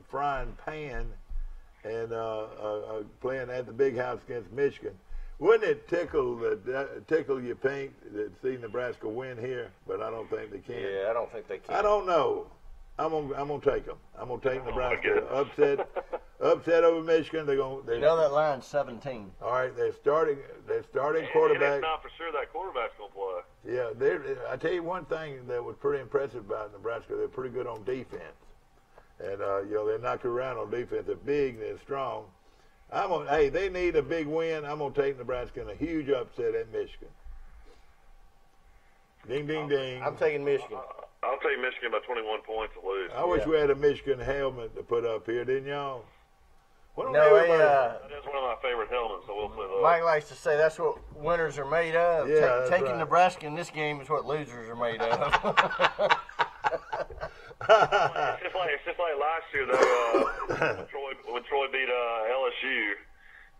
A: frying pan, and playing at the Big House against Michigan. Wouldn't it tickle your pink to see Nebraska win here? But I don't think they can.
B: Yeah, I don't think they can.
A: I don't know. I'm gonna take them. I'm gonna take Nebraska. Upset over Michigan. They're gonna.
B: You know that line's 17.
A: All right, they're starting quarterback.
C: And it's not for sure that quarterback's gonna play.
A: Yeah, I tell you one thing that was pretty impressive about Nebraska. They're pretty good on defense, and they knock you around on defense. They're big, they're strong. They need a big win. I'm gonna take Nebraska in a huge upset at Michigan. Ding, ding, ding.
B: I'm taking Michigan.
C: I'll take Michigan by 21 points at least.
A: I wish we had a Michigan helmet to put up here, didn't y'all?
C: That is one of my favorite helmets, so we'll say that.
B: Mike likes to say that's what winners are made of.
A: Yeah,
B: taking
A: right.
B: Nebraska in this game is what losers are made of.
C: It's just like last year, though, when Troy beat LSU.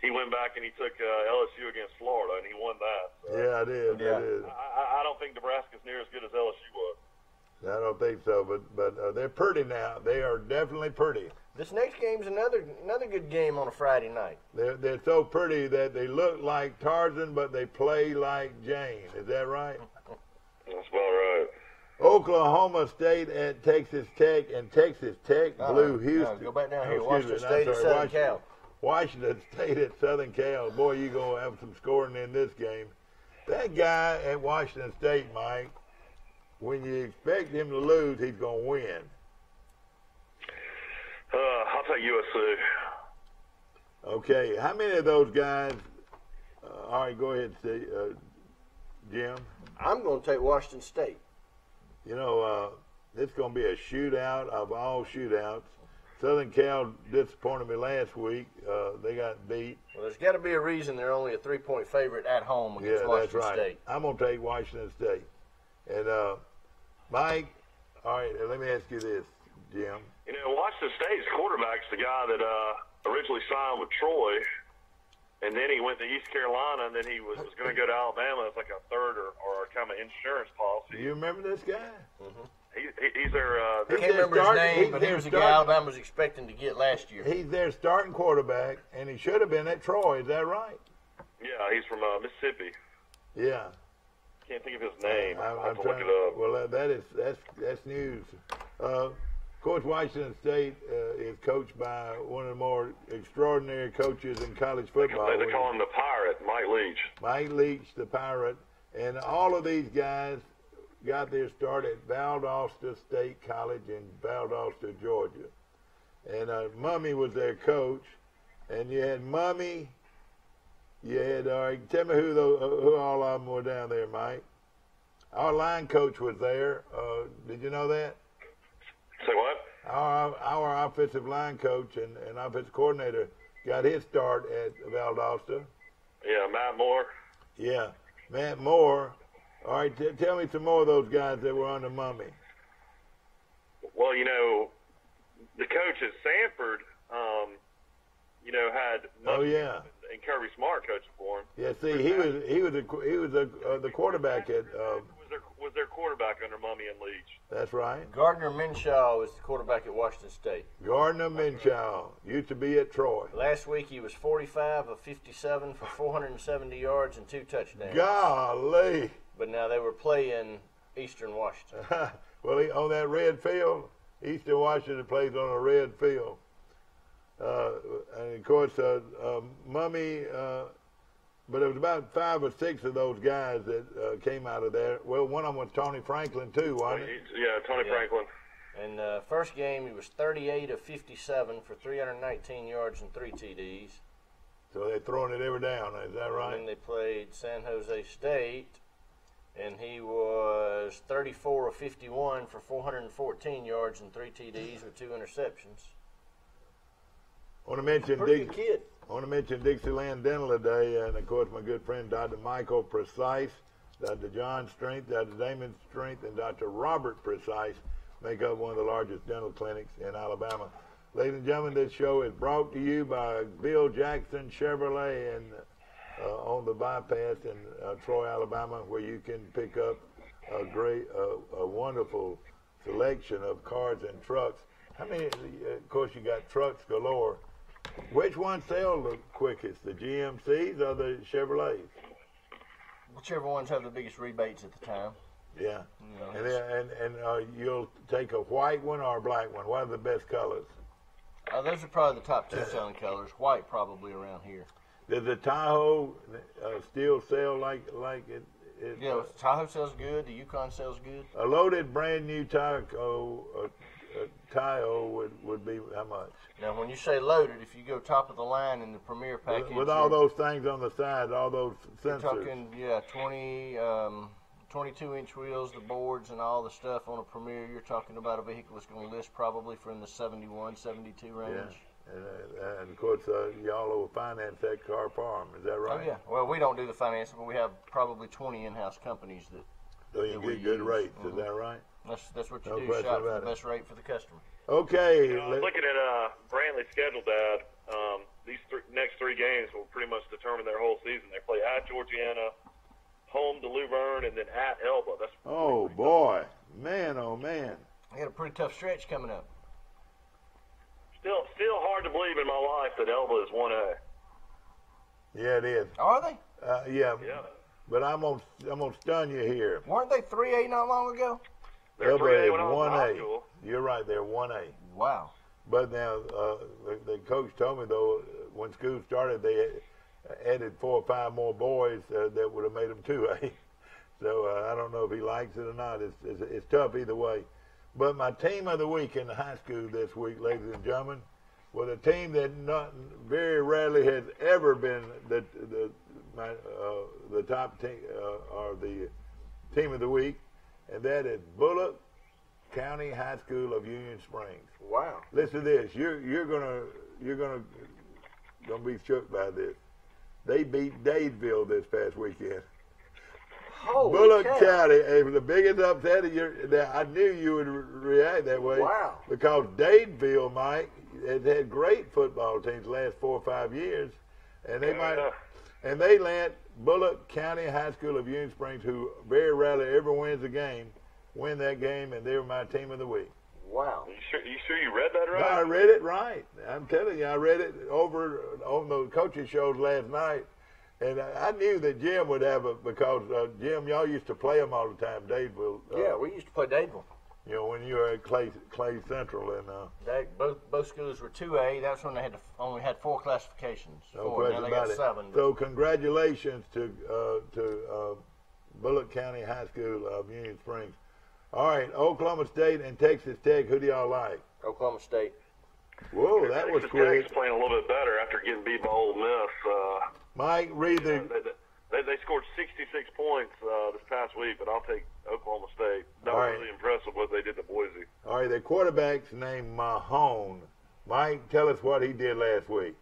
C: He went back and he took LSU against Florida, and he won that. So.
A: Yeah, I did.
B: Yeah.
A: I did.
C: I don't think Nebraska's near as good as LSU was.
A: I don't think so, but they're pretty now. They are definitely pretty.
B: This next game's another good game on a Friday night.
A: They're so pretty that they look like Tarzan, but they play like Jane. Is that right?
C: That's about right.
A: Oklahoma State at Texas Tech, and Texas Tech blew Houston.
B: Go back down here. Washington State at Southern Cal.
A: Washington State at Southern Cal. Boy, you're going to have some scoring in this game. That guy at Washington State, Mike, when you expect him to lose, he's going to win.
C: I'll take USC.
A: Okay, how many of those guys? All right, go ahead, Jim.
B: I'm going to take Washington State.
A: You know, this is going to be a shootout of all shootouts. Southern Cal disappointed me last week. They got beat.
B: Well, there's got to be a reason they're only a 3-point favorite at home against Washington
A: that's right.
B: State.
A: I'm going to take Washington State. And, Mike, all right, let me ask you this, Jim.
C: You know, Washington State's quarterback's the guy that originally signed with Troy, and then he went to East Carolina, and then he was going to go to Alabama as like a third or kind of insurance policy.
A: You remember this guy?
B: Mm-hmm.
C: He's their.
B: I can't remember his name, but he was the guy Alabama was expecting to get last year.
A: He's their starting quarterback, and he should have been at Troy. Is that right?
C: Yeah, he's from Mississippi.
A: Yeah.
C: Can't think of his name. I'll have to look it up.
A: Well, that's news. Of course, Washington State is coached by one of the more extraordinary coaches in college football.
C: They call him the Pirate, Mike Leach.
A: Mike Leach, the Pirate, and all of these guys got their start at Valdosta State College in Valdosta, Georgia. And Mummy was their coach. And you had Mummy. You had, tell me who all of them were down there, Mike. Our line coach was there. Did you know that?
C: Say what?
A: Our offensive line coach and offensive coordinator got his start at Valdosta.
C: Yeah, Matt Moore.
A: Yeah, Matt Moore. All right, tell me some more of those guys that were under Mummy.
C: Well, you know, the coach at Sanford, had and Kirby Smart coaching for him.
A: Yeah, see, he was the quarterback at.
C: Was their quarterback under Mummy and Leach?
A: That's right.
B: Gardner Minshew was the quarterback at Washington State.
A: Gardner Minshew used to be at Troy.
B: Last week he was 45 of 57 for 470 yards and 2 touchdowns.
A: Golly!
B: But now they were playing Eastern Washington.
A: Well, on that red field, Eastern Washington plays on a red field. And of course, Mummy, but it was about 5 or 6 of those guys that came out of there. Well, one of them was Tony Franklin, too, wasn't it?
C: Yeah, Tony Franklin.
B: And first game, he was 38 of 57 for 319 yards and 3 TDs.
A: So they're throwing it every down, is that right?
B: And then they played San Jose State, and he was 34 of 51 for 414 yards and 3 TDs with 2 interceptions.
A: I want to mention
B: Pretty good kid.
A: I want to mention Dixieland Dental today, and of course my good friend Dr. Michael Precise, Dr. John Strength, Dr. Damon Strength, and Dr. Robert Precise make up one of the largest dental clinics in Alabama. Ladies and gentlemen, this show is brought to you by Bill Jackson Chevrolet and on the bypass in Troy, Alabama, where you can pick up a wonderful selection of cars and trucks. How many? Of course, you got trucks galore. Which ones sell the quickest, the GMCs or the Chevrolets?
B: Whichever ones have the biggest rebates at the time.
A: Yeah.
B: You know,
A: And you'll take a white one or a black one. What are the best colors?
B: Those are probably the top 2 selling colors. White probably around here.
A: Does the Tahoe still sell like it?
B: Yeah, Tahoe sells good. The Yukon sells good.
A: A loaded brand new Tahoe would be how much?
B: Now, when you say loaded, if you go top of the line in the Premier package,
A: with all those things on the side, all those sensors.
B: You're talking, 22-inch wheels, the boards, and all the stuff on a Premier. You're talking about a vehicle that's going to list probably from the 71, 72 range.
A: Yeah. And of course, y'all will finance that car for them. Is that right?
B: Oh, yeah. Well, we don't do the financing, but we have probably 20 in-house companies that.
A: So you get good rates. Is that right?
B: That's what you do. Shop for the best rate for the customer.
A: Okay.
C: I was looking at Brantley's schedule, Dad. These next 3 games will pretty much determine their whole season. They play at Georgiana, home to Luverne, and then at Elba. That's
A: boy, man, oh man.
B: They got a pretty tough stretch coming up.
C: Still hard to believe in my life that Elba is 1A.
A: Yeah, it is.
B: Are they?
A: Yeah. But I'm gonna stun you here.
B: Weren't they 3A not long ago?
C: They're 3A when I
A: was
C: in high school.
A: You're right. They're 1A.
B: Wow.
A: But now the coach told me though when school started they added 4 or 5 more boys that would have made them 2A. So I don't know if he likes it or not. It's tough either way. But my team of the week in the high school this week, ladies and gentlemen, was a team that very rarely has ever been the top team or the team of the week, and that is Bullock County High School of Union Springs.
B: Wow!
A: Listen to this. You're gonna be shook by this. They beat Dadeville this past weekend.
B: Holy
A: Bullock
B: cow.
A: County, it was the biggest upset of your. I knew you would react that way.
B: Wow!
A: Because Dadeville, Mike, has had great football teams the last 4 or 5 years, and they let Bullock County High School of Union Springs, who very rarely ever wins a game, win that game, and they were my team of the week.
B: Wow!
C: You sure you read that right?
A: No, I read it right. I'm telling you, I read it over on the coaching shows last night. And I knew that Jim would have it because, Jim, y'all used to play them all the time, Dadeville.
B: Yeah, we used to play Dadeville.
A: You know, when you were at Clay Central. And
B: both schools were 2A. That's when they only had 4 classifications.
A: No
B: 4.
A: question
B: Now they
A: about
B: got
A: it.
B: 7.
A: So congratulations to Bullock County High School of Union Springs. All right, Oklahoma State and Texas Tech, who do y'all like?
B: Oklahoma State.
A: Whoa, that was quick.
C: Tech's playing a little bit better after getting beat by Ole Miss.
A: Mike, read the...
C: They scored 66 points this past week, but I'll take Oklahoma State. That
A: All
C: was
A: right.
C: really impressive what they did to Boise.
A: All right, their quarterback's named Mahone. Mike, tell us what he did last week.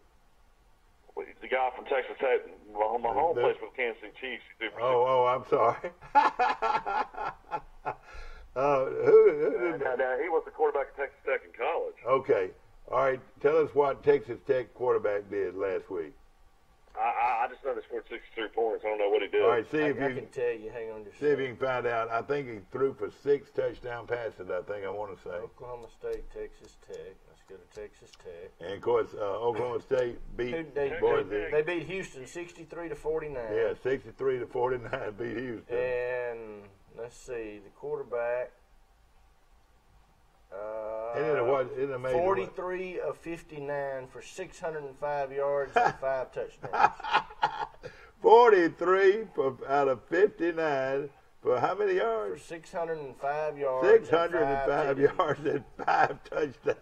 C: The guy from Texas Tech, Mahone plays for the Kansas City Chiefs.
A: I'm sorry.
C: He was the quarterback at Texas Tech in college.
A: Okay. All right, tell us what Texas Tech quarterback did last week.
C: I just know they scored 63 points. I don't know what he did.
A: All right, see if
B: I
A: you
B: can tell you. Hang on just
A: see if you can find out. I think he threw for 6 touchdown passes, I think I want to say.
B: Oklahoma State, Texas Tech. Let's go to Texas Tech.
A: And, of course, Oklahoma State beat
B: they beat Houston 63-49.
A: Yeah, 63-49 beat Houston.
B: And let's see, the quarterback.
A: Isn't it amazing?
B: 43 of 59 for 605 yards and 5 touchdowns.
A: 43 out of 59 for how many yards?
B: For 605 yards.
A: 605 yards and 5 touchdowns.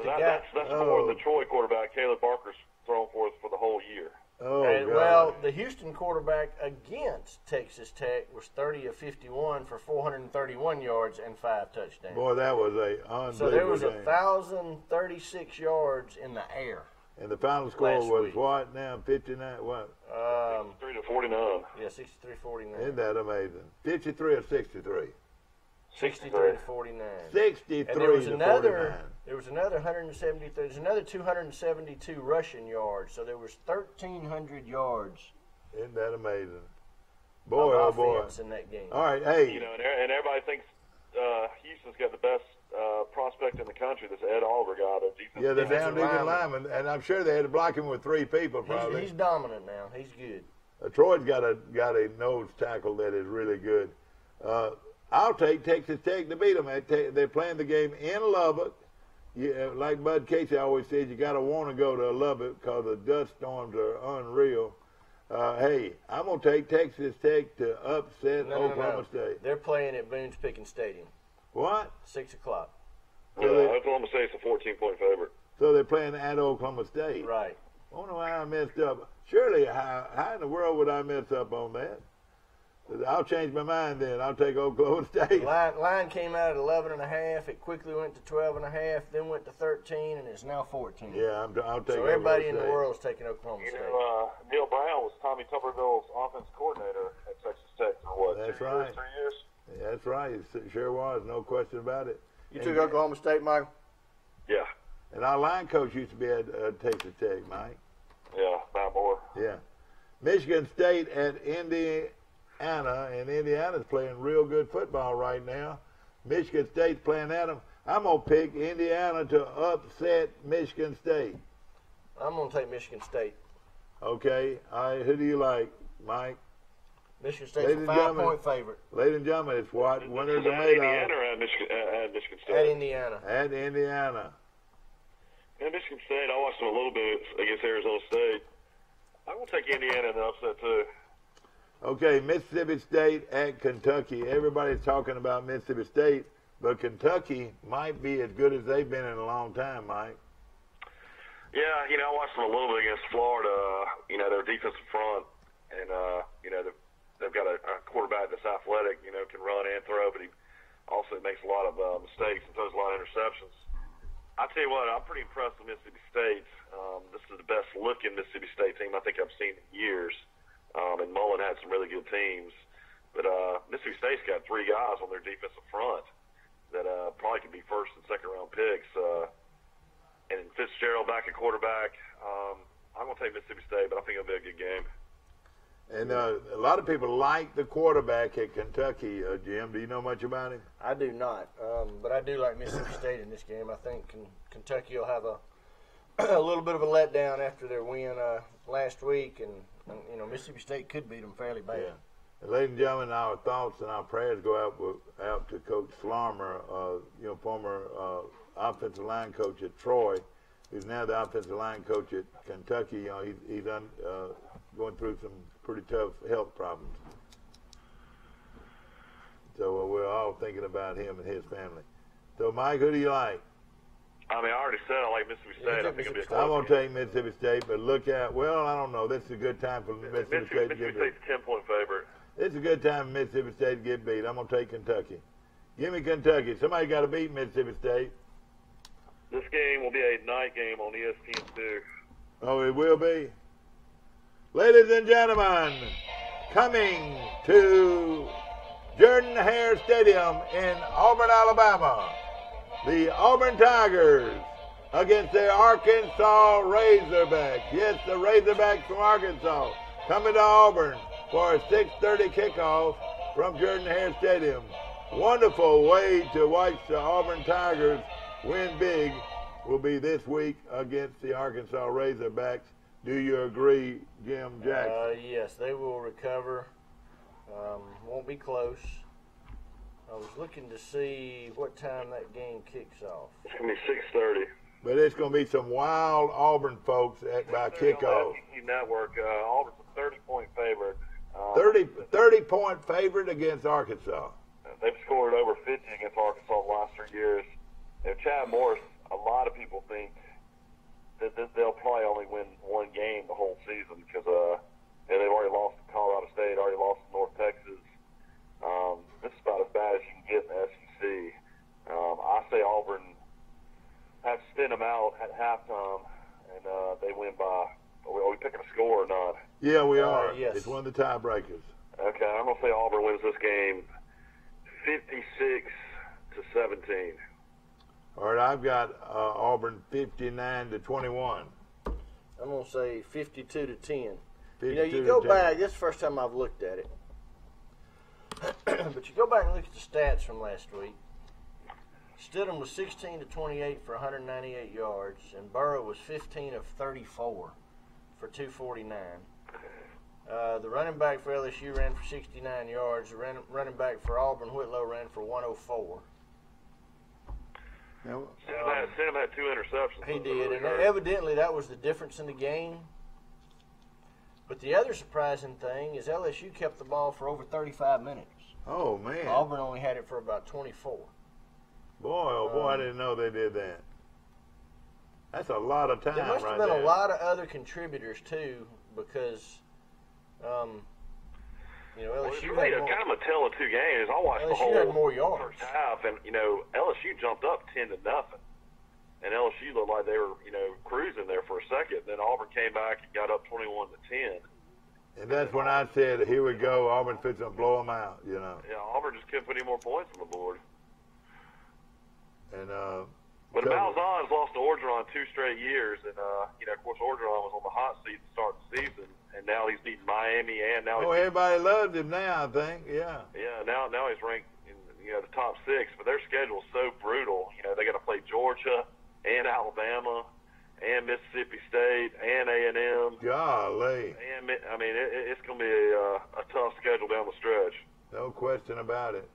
C: That's more than the Troy quarterback, Caleb Barker's thrown for the whole year.
A: Oh,
B: and,
A: God.
B: well, the Houston quarterback against Texas Tech was 30 of 51 for 431 yards and 5 touchdowns.
A: Boy, that was a unbelievable
B: So there was
A: game.
B: 1,036 yards in the air.
A: And the final score was
B: week.
A: what now? 59, what?
C: 63-49.
B: Yeah, 63-49.
A: Isn't that amazing? 53 or 63?
B: 63-49.
A: 63
B: and there was
A: to
B: another,
A: 49.
B: There was another 170. There's another 272 rushing yards. So there was 1,300 yards.
A: Isn't that amazing? Boy, oh boy!
B: In that game.
A: All right, hey.
C: You know, and everybody thinks Houston's got the best prospect in the country. This Ed Oliver guy, the defensive.
A: Yeah, the down defensive lineman, and I'm sure they had to block him with 3 people. Probably.
B: He's dominant now. He's good.
A: Troy's got a nose tackle that is really good. I'll take Texas Tech to beat them. They're playing the game in Lubbock. Like Bud Casey always says, you got to want to go to Lubbock because the dust storms are unreal. Hey, I'm going to take Texas Tech to upset Oklahoma State.
B: They're playing at Boone's Pickens Stadium.
A: What?
B: 6 o'clock.
C: Yeah, Oklahoma State's a 14-point favorite.
A: So they're playing at Oklahoma State.
B: Right.
A: I wonder why I messed up. Surely, how in the world would I mess up on that? I'll change my mind then. I'll take Oklahoma State.
B: Line came out at 11.5. It quickly went to 12.5, then went to 13, and it's now 14.
A: Yeah, I'll take.
B: So everybody in the world is taking Oklahoma State.
C: Neil Brown was Tommy Tuberville's offense coordinator at Texas Tech for what?
A: That's
C: 2
A: right.
C: years, 3 years.
A: Yeah, that's right. It sure was. No question about it.
B: You took Oklahoma State, Mike?
C: Yeah.
A: And our line coach used to be at Texas Tech, Mike.
C: Yeah, Matt Moore.
A: Yeah. Michigan State at Indiana, and Indiana's playing real good football right now. Michigan State's playing at them. I'm going to pick Indiana to upset Michigan State.
B: I'm going to take Michigan State.
A: Okay. All right. Who do you like, Mike?
B: Michigan State's a 5-point favorite.
A: Ladies and gentlemen, it's what winners are
C: At
A: made
C: Indiana
A: of.
C: or at Michigan State?
B: At Indiana.
A: At Indiana.
C: Yeah, Michigan State, I watched them a little bit against Arizona State. I'm going to take Indiana in the upset, too.
A: Okay, Mississippi State at Kentucky. Everybody's talking about Mississippi State, but Kentucky might be as good as they've been in a long time, Mike.
C: Yeah, I watched them a little bit against Florida. Their defensive front, and, they've got a quarterback that's athletic, can run and throw, but he also makes a lot of mistakes and throws a lot of interceptions. I tell you what, I'm pretty impressed with Mississippi State. This is the best-looking Mississippi State team I think I've seen in years. And Mullen had some really good teams. But Mississippi State's got 3 guys on their defensive front that probably could be first and second-round picks. And Fitzgerald back at quarterback. I'm going to take Mississippi State, but I think it'll be a good game.
A: And a lot of people like the quarterback at Kentucky, Jim. Do you know much about him?
B: I do not, but I do like Mississippi State in this game. I think Kentucky will have a little bit of a letdown after their win last week, and Mississippi State could beat them fairly bad.
A: Yeah. And ladies and gentlemen, our thoughts and our prayers go out to Coach Slarmer, former offensive line coach at Troy, who's now the offensive line coach at Kentucky. He's going through some pretty tough health problems. So we're all thinking about him and his family. So, Mike, who do you like?
C: I already said I like Mississippi State. I think it'll be a close
A: I'm going to
C: game.
A: take Mississippi State, but look out. Well, I don't know. This is a good time for Mississippi State to get beat.
C: Mississippi State's a 10-point favorite.
A: It's a good time for Mississippi State to get beat. I'm going to take Kentucky. Give me Kentucky. Somebody got to beat Mississippi State.
C: This game will be a night game on ESPN2.
A: Oh, it will be? Ladies and gentlemen, coming to Jordan-Hare Stadium in Auburn, Alabama, the Auburn Tigers against the Arkansas Razorbacks. Yes, the Razorbacks from Arkansas coming to Auburn for a 6:30 kickoff from Jordan-Hare Stadium. Wonderful way to watch the Auburn Tigers win big will be this week against the Arkansas Razorbacks. Do you agree, Jim Jackson?
B: Yes, they will recover. Won't be close. I was looking to see what time that game kicks off.
C: It's going to be 6:30.
A: But it's going to be some wild Auburn folks by kickoff.
C: SEC Network, Auburn's a 30-point favorite.
A: 30-point favorite against Arkansas.
C: They've scored over 50 against Arkansas the last 3 years. And Chad Morris, a lot of people think that they'll probably only win one game the whole season because they've already lost to Colorado State, already lost to North Texas. This is about as bad as you can get in the SEC. I say Auburn has to thin them out at halftime, and they win by. Are we picking a score or not?
A: Yeah, we are.
B: Yes.
A: It's one of the tiebreakers.
C: Okay, I'm going to say Auburn wins this game 56-17.
A: All right, I've got Auburn 59-21.
B: I'm going to say 52-10.
A: 52
B: you go
A: to 10.
B: back. This is the first time I've looked at it. But you go back and look at the stats from last week. Stidham was 16-28 for 198 yards, and Burrow was 15 of 34 for 249. The running back for LSU ran for 69 yards. The running back for Auburn, Whitlow, ran for 104.
C: Stidham had 2 interceptions.
B: He did, and evidently that was the difference in the game. But the other surprising thing is LSU kept the ball for over 35 minutes.
A: Oh, man.
B: Auburn only had it for about 24.
A: Boy, oh, boy, I didn't know they did that. That's a lot of time
B: There must have
A: right
B: been
A: there.
B: a lot of other contributors, too, because, LSU
C: It's really
B: had more,
C: kind of a tale of two games. I watched the
B: LSU
C: whole
B: had more yards.
C: first half, and, LSU jumped up 10-0. And LSU looked like they were, cruising there for a second. Then Auburn came back and got up 21-10.
A: And that's when I said, here we go, Auburn fits to blow them out,
C: Yeah, Auburn just couldn't put any more points on the board.
A: And
C: But Malzahn's lost to Orgeron 2 straight years, and of course Orgeron was on the hot seat to start the season, and now he's beaten Miami, and now
A: everybody loves him now, I think. Yeah.
C: Yeah, now he's ranked in the top 6, but their schedule's so brutal. They got to play Georgia and Alabama and Mississippi State and A&M.
A: Golly.
C: And it's going to be a tough schedule down the stretch.
A: No question about it.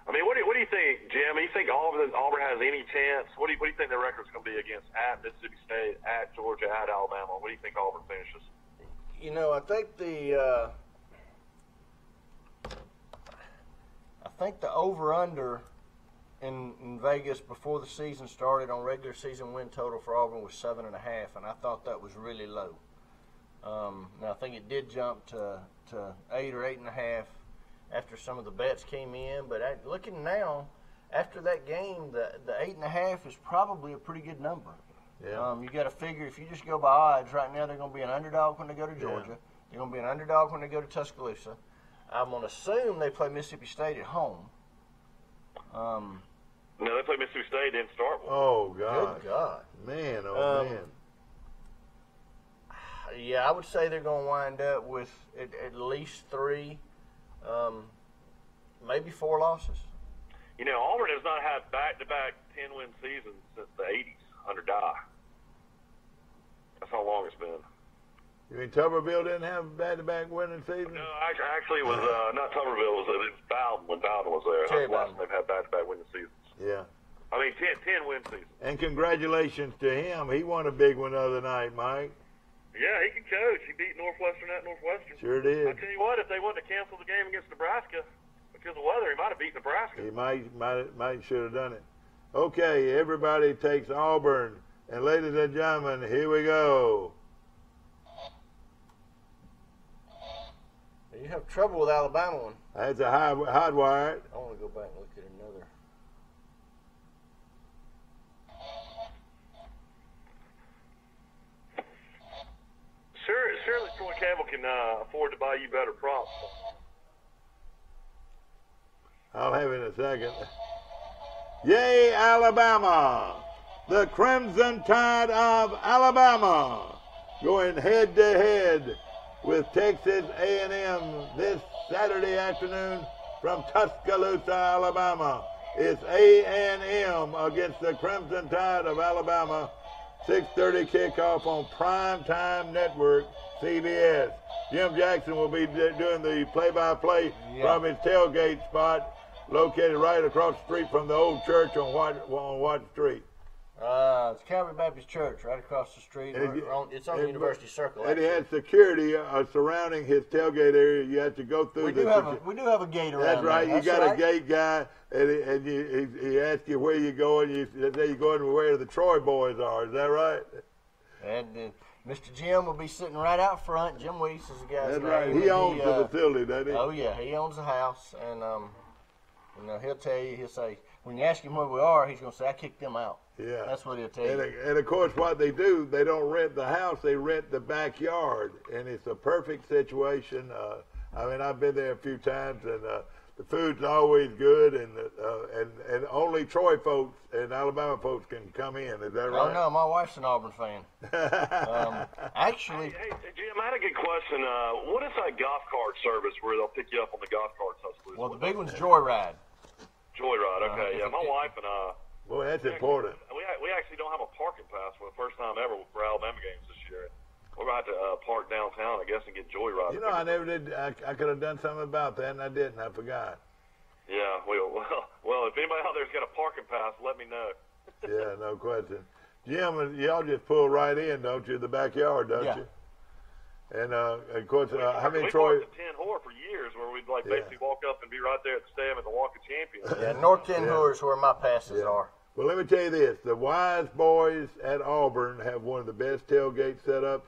C: What do you think, Jim? Do you think Auburn has any chance? What do you think their record's going to be against at Mississippi State, at Georgia, at Alabama? What do you think Auburn finishes?
B: I think the over-under in Vegas before the season started on regular season win total for Auburn was 7.5, and I thought that was really low. Now I think it did jump to 8 or 8.5 after some of the bets came in, but looking now, after that game, the 8.5 is probably a pretty good number.
A: Yeah.
B: You got to figure if you just go by odds, right now they're going to be an underdog when they go to Georgia.
A: Yeah.
B: They're going to be an underdog when they go to Tuscaloosa. I'm going to assume they play Mississippi State at home.
C: No, they played Mississippi State, didn't start one.
A: Oh, God.
B: Good God.
A: Man, man.
B: Yeah, I would say they're going to wind up with at least 3, maybe 4 losses.
C: Auburn has not had back-to-back 10-win seasons since the 80s under Dye. That's how long it's been.
A: You mean Tuberville didn't have back-to-back winning season?
C: No, actually it was not Tuberville. It was Bowden when Bowden was there. That's the last time they've had back-to-back winning seasons.
A: Yeah.
C: 10-win seasons.
A: And congratulations to him. He won a big one the other night, Mike.
C: Yeah, he can coach. He beat Northwestern at Northwestern.
A: Sure did.
C: I tell you what, if they wouldn't have canceled the game against Nebraska because of weather, he might have beat Nebraska.
A: He might should have done it. Okay, everybody takes Auburn. And ladies and gentlemen, here we go.
B: You have trouble with Alabama one.
A: That's a hardwired.
B: I want to go back and look at another.
C: Surely Troy Campbell can afford to buy you better props.
A: I'll have it in a second. Yay, Alabama! the Crimson Tide of Alabama, going head-to-head with Texas A&M this Saturday afternoon from Tuscaloosa, Alabama. It's A&M against the Crimson Tide of Alabama. 6:30 kickoff on Primetime Network, CBS. Jim Jackson will be doing the play-by-play from his tailgate spot, located right across the street from the old church on Watt Street.
B: It's Calvary Baptist Church right across the street. It's on the University Circle.
A: And he has security surrounding his tailgate area. You have to go through.
B: We do have a gate around.
A: That's right. You got a gate guy, and he asks you where you going. You say you're going to where the Troy boys are. Is that right?
B: And Mr. Jim will be sitting right out front. Jim Weiss is the guy's
A: That's
B: name.
A: right. He owns the facility, doesn't he?
B: Oh yeah, he owns the house, and he'll tell you. He'll say when you ask him where we are, he's gonna say I kicked them out.
A: Yeah.
B: That's what he'll tell you.
A: And of course, what they do, they don't rent the house, they rent the backyard. And it's a perfect situation. I mean, I've been there a few times, and the food's always good, and only Troy folks and Alabama folks can come in. Is that right?
B: Oh, no, my wife's an Auburn fan. Actually.
C: Hey, Jim, I had a good question. What is that golf cart service where they'll pick you up on the golf carts?
B: Well, the big one's Joyride.
C: Joyride, okay. My wife and
A: boy, that's important.
C: We actually don't have a parking pass for the first time ever for Alabama games this year. We're going to have to park downtown, I guess, and get Joyride.
A: You know, I never did. I could have done something about that, and I didn't. I forgot.
C: Yeah, well, if anybody out there's got a parking pass, let me know.
A: Yeah, no question. Jim, y'all just pull right in, don't you? The backyard, don't you? And of course, how many Troy?
C: We parked at 10 Whore for years, where we'd basically walk up and be right there at the stand at the Walk of Champions.
B: Yeah, North 10 Whore is where my passes are.
A: Well, let me tell you this. The Wise Boys at Auburn have one of the best tailgate setups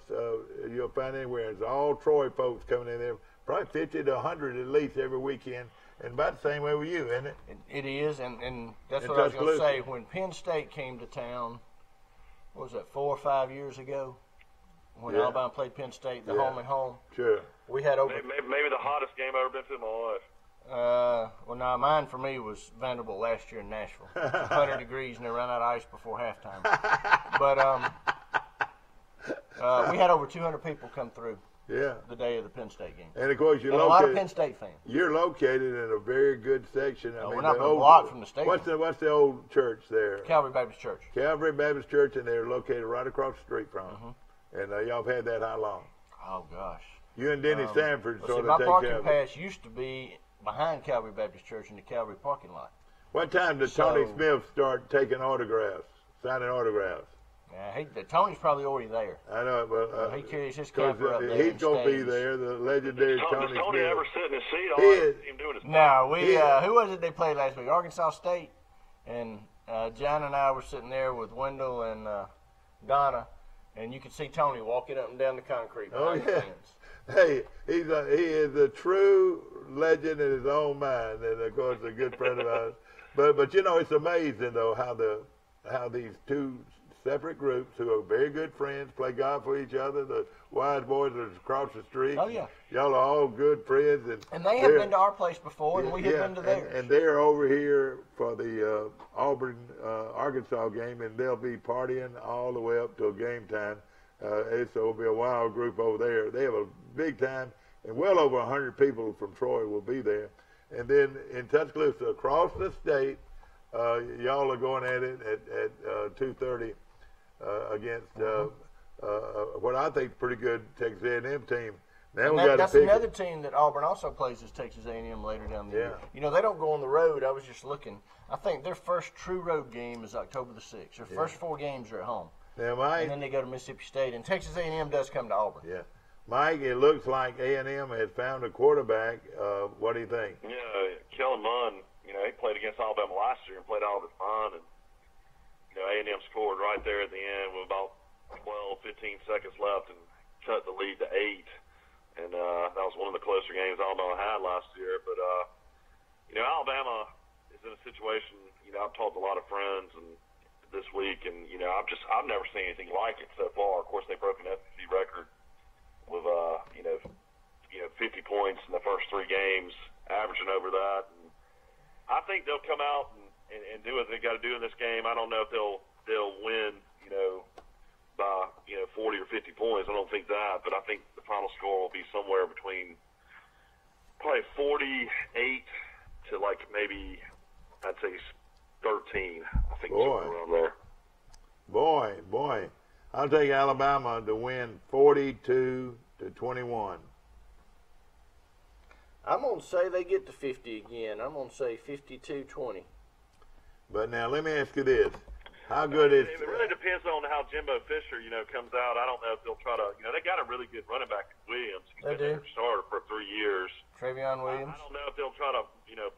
A: you'll find anywhere. It's all Troy folks coming in there, probably 50 to 100 at least every weekend, and about the same way with you, isn't it?
B: It is, and that's what I was going to say. When Penn State came to town, what was that, 4 or 5 years ago? When Alabama played Penn State, the home and home.
A: Sure.
B: We had over
C: maybe the hottest game I've ever been to in my life.
B: Well, now mine for me was Vanderbilt last year in Nashville. It was 100 degrees and they ran out of ice before halftime. But we had over 200 people come through.
A: Yeah.
B: The day of the Penn State game.
A: And of course,
B: a lot of Penn State fans.
A: You're located in a very good section. I mean,
B: we're not a block from the stadium.
A: What's the old church there?
B: Calvary Baptist Church.
A: Calvary Baptist Church, and they're located right across the street from them. And y'all have had that how long?
B: Oh gosh.
A: You and Denny Sanford sort of
B: my
A: take care of
B: parking
A: it.
B: pass used to be behind Calvary Baptist Church in the Calvary parking lot.
A: What time did Tony Smith start taking autographs, signing autographs?
B: Tony's probably already there.
A: I know, but
B: he carries his camper up there.
A: He's going to be there, the legendary Tony Smith.
C: Does Tony ever sit in his seat? All I see him doing his
B: No, who was it they played last week? Arkansas State, and John and I were sitting there with Wendell and Donna, and you could see Tony walking up and down the concrete.
A: Oh yeah. Hey, he is a true legend in his own mind, and of course a good friend of ours. But you know, it's amazing though how these two separate groups who are very good friends play golf for each other. The Wise Boys are across the street.
B: Oh yeah.
A: Y'all are all good friends,
B: and they have been to our place before, and we have been to theirs.
A: And they're over here for the Auburn Arkansas game, and they'll be partying all the way up till game time. It'll be a wild group over there. They have a big time, and well over 100 people from Troy will be there. And then in Tuscaloosa, across the state, y'all are going at it at 2:30 against what I think is pretty good Texas A&M team. Now
B: that's another team that Auburn also plays is Texas A&M later down the year. You know, they don't go on the road. I was just looking. I think their first true road game is October the 6th. Their first 4 games are at home.
A: Now, Mike,
B: and then they go to Mississippi State. And Texas A&M does come to Auburn.
A: Yeah. Mike, it looks like A&M has found a quarterback. What do you think?
C: Yeah, Kellen Mond, you know, he played against Alabama last year and played all of it fine. And, you know, A&M scored right there at the end with about 12, 15 seconds left and cut the lead to 8. And that was one of the closer games Alabama had last year. But, you know, Alabama is in a situation, you know, I've talked to a lot of friends and this week, and, you know, I've never seen anything like it so far. Of course, they broke an SEC record with, you know, 50 points in the first 3 games, averaging over that. And I think they'll come out and do what they got to do in this game. I don't know if they'll they'll win, by 40 or 50 points. I don't think that, but I think the final score will be somewhere between probably 48 to like maybe I'd say 13. I think somewhere around there.
A: Boy, I'll take Alabama to win 42-21.
B: I'm gonna say they get to 50 again. I'm gonna say 52-20.
A: But now let me ask you this: how good is?
C: It really depends on how Jimbo Fisher, comes out. I don't know if they'll try to. They got a really good running back, Williams. He's been their starter for 3 years.
B: Trevion Williams.
C: I don't know if they'll try to,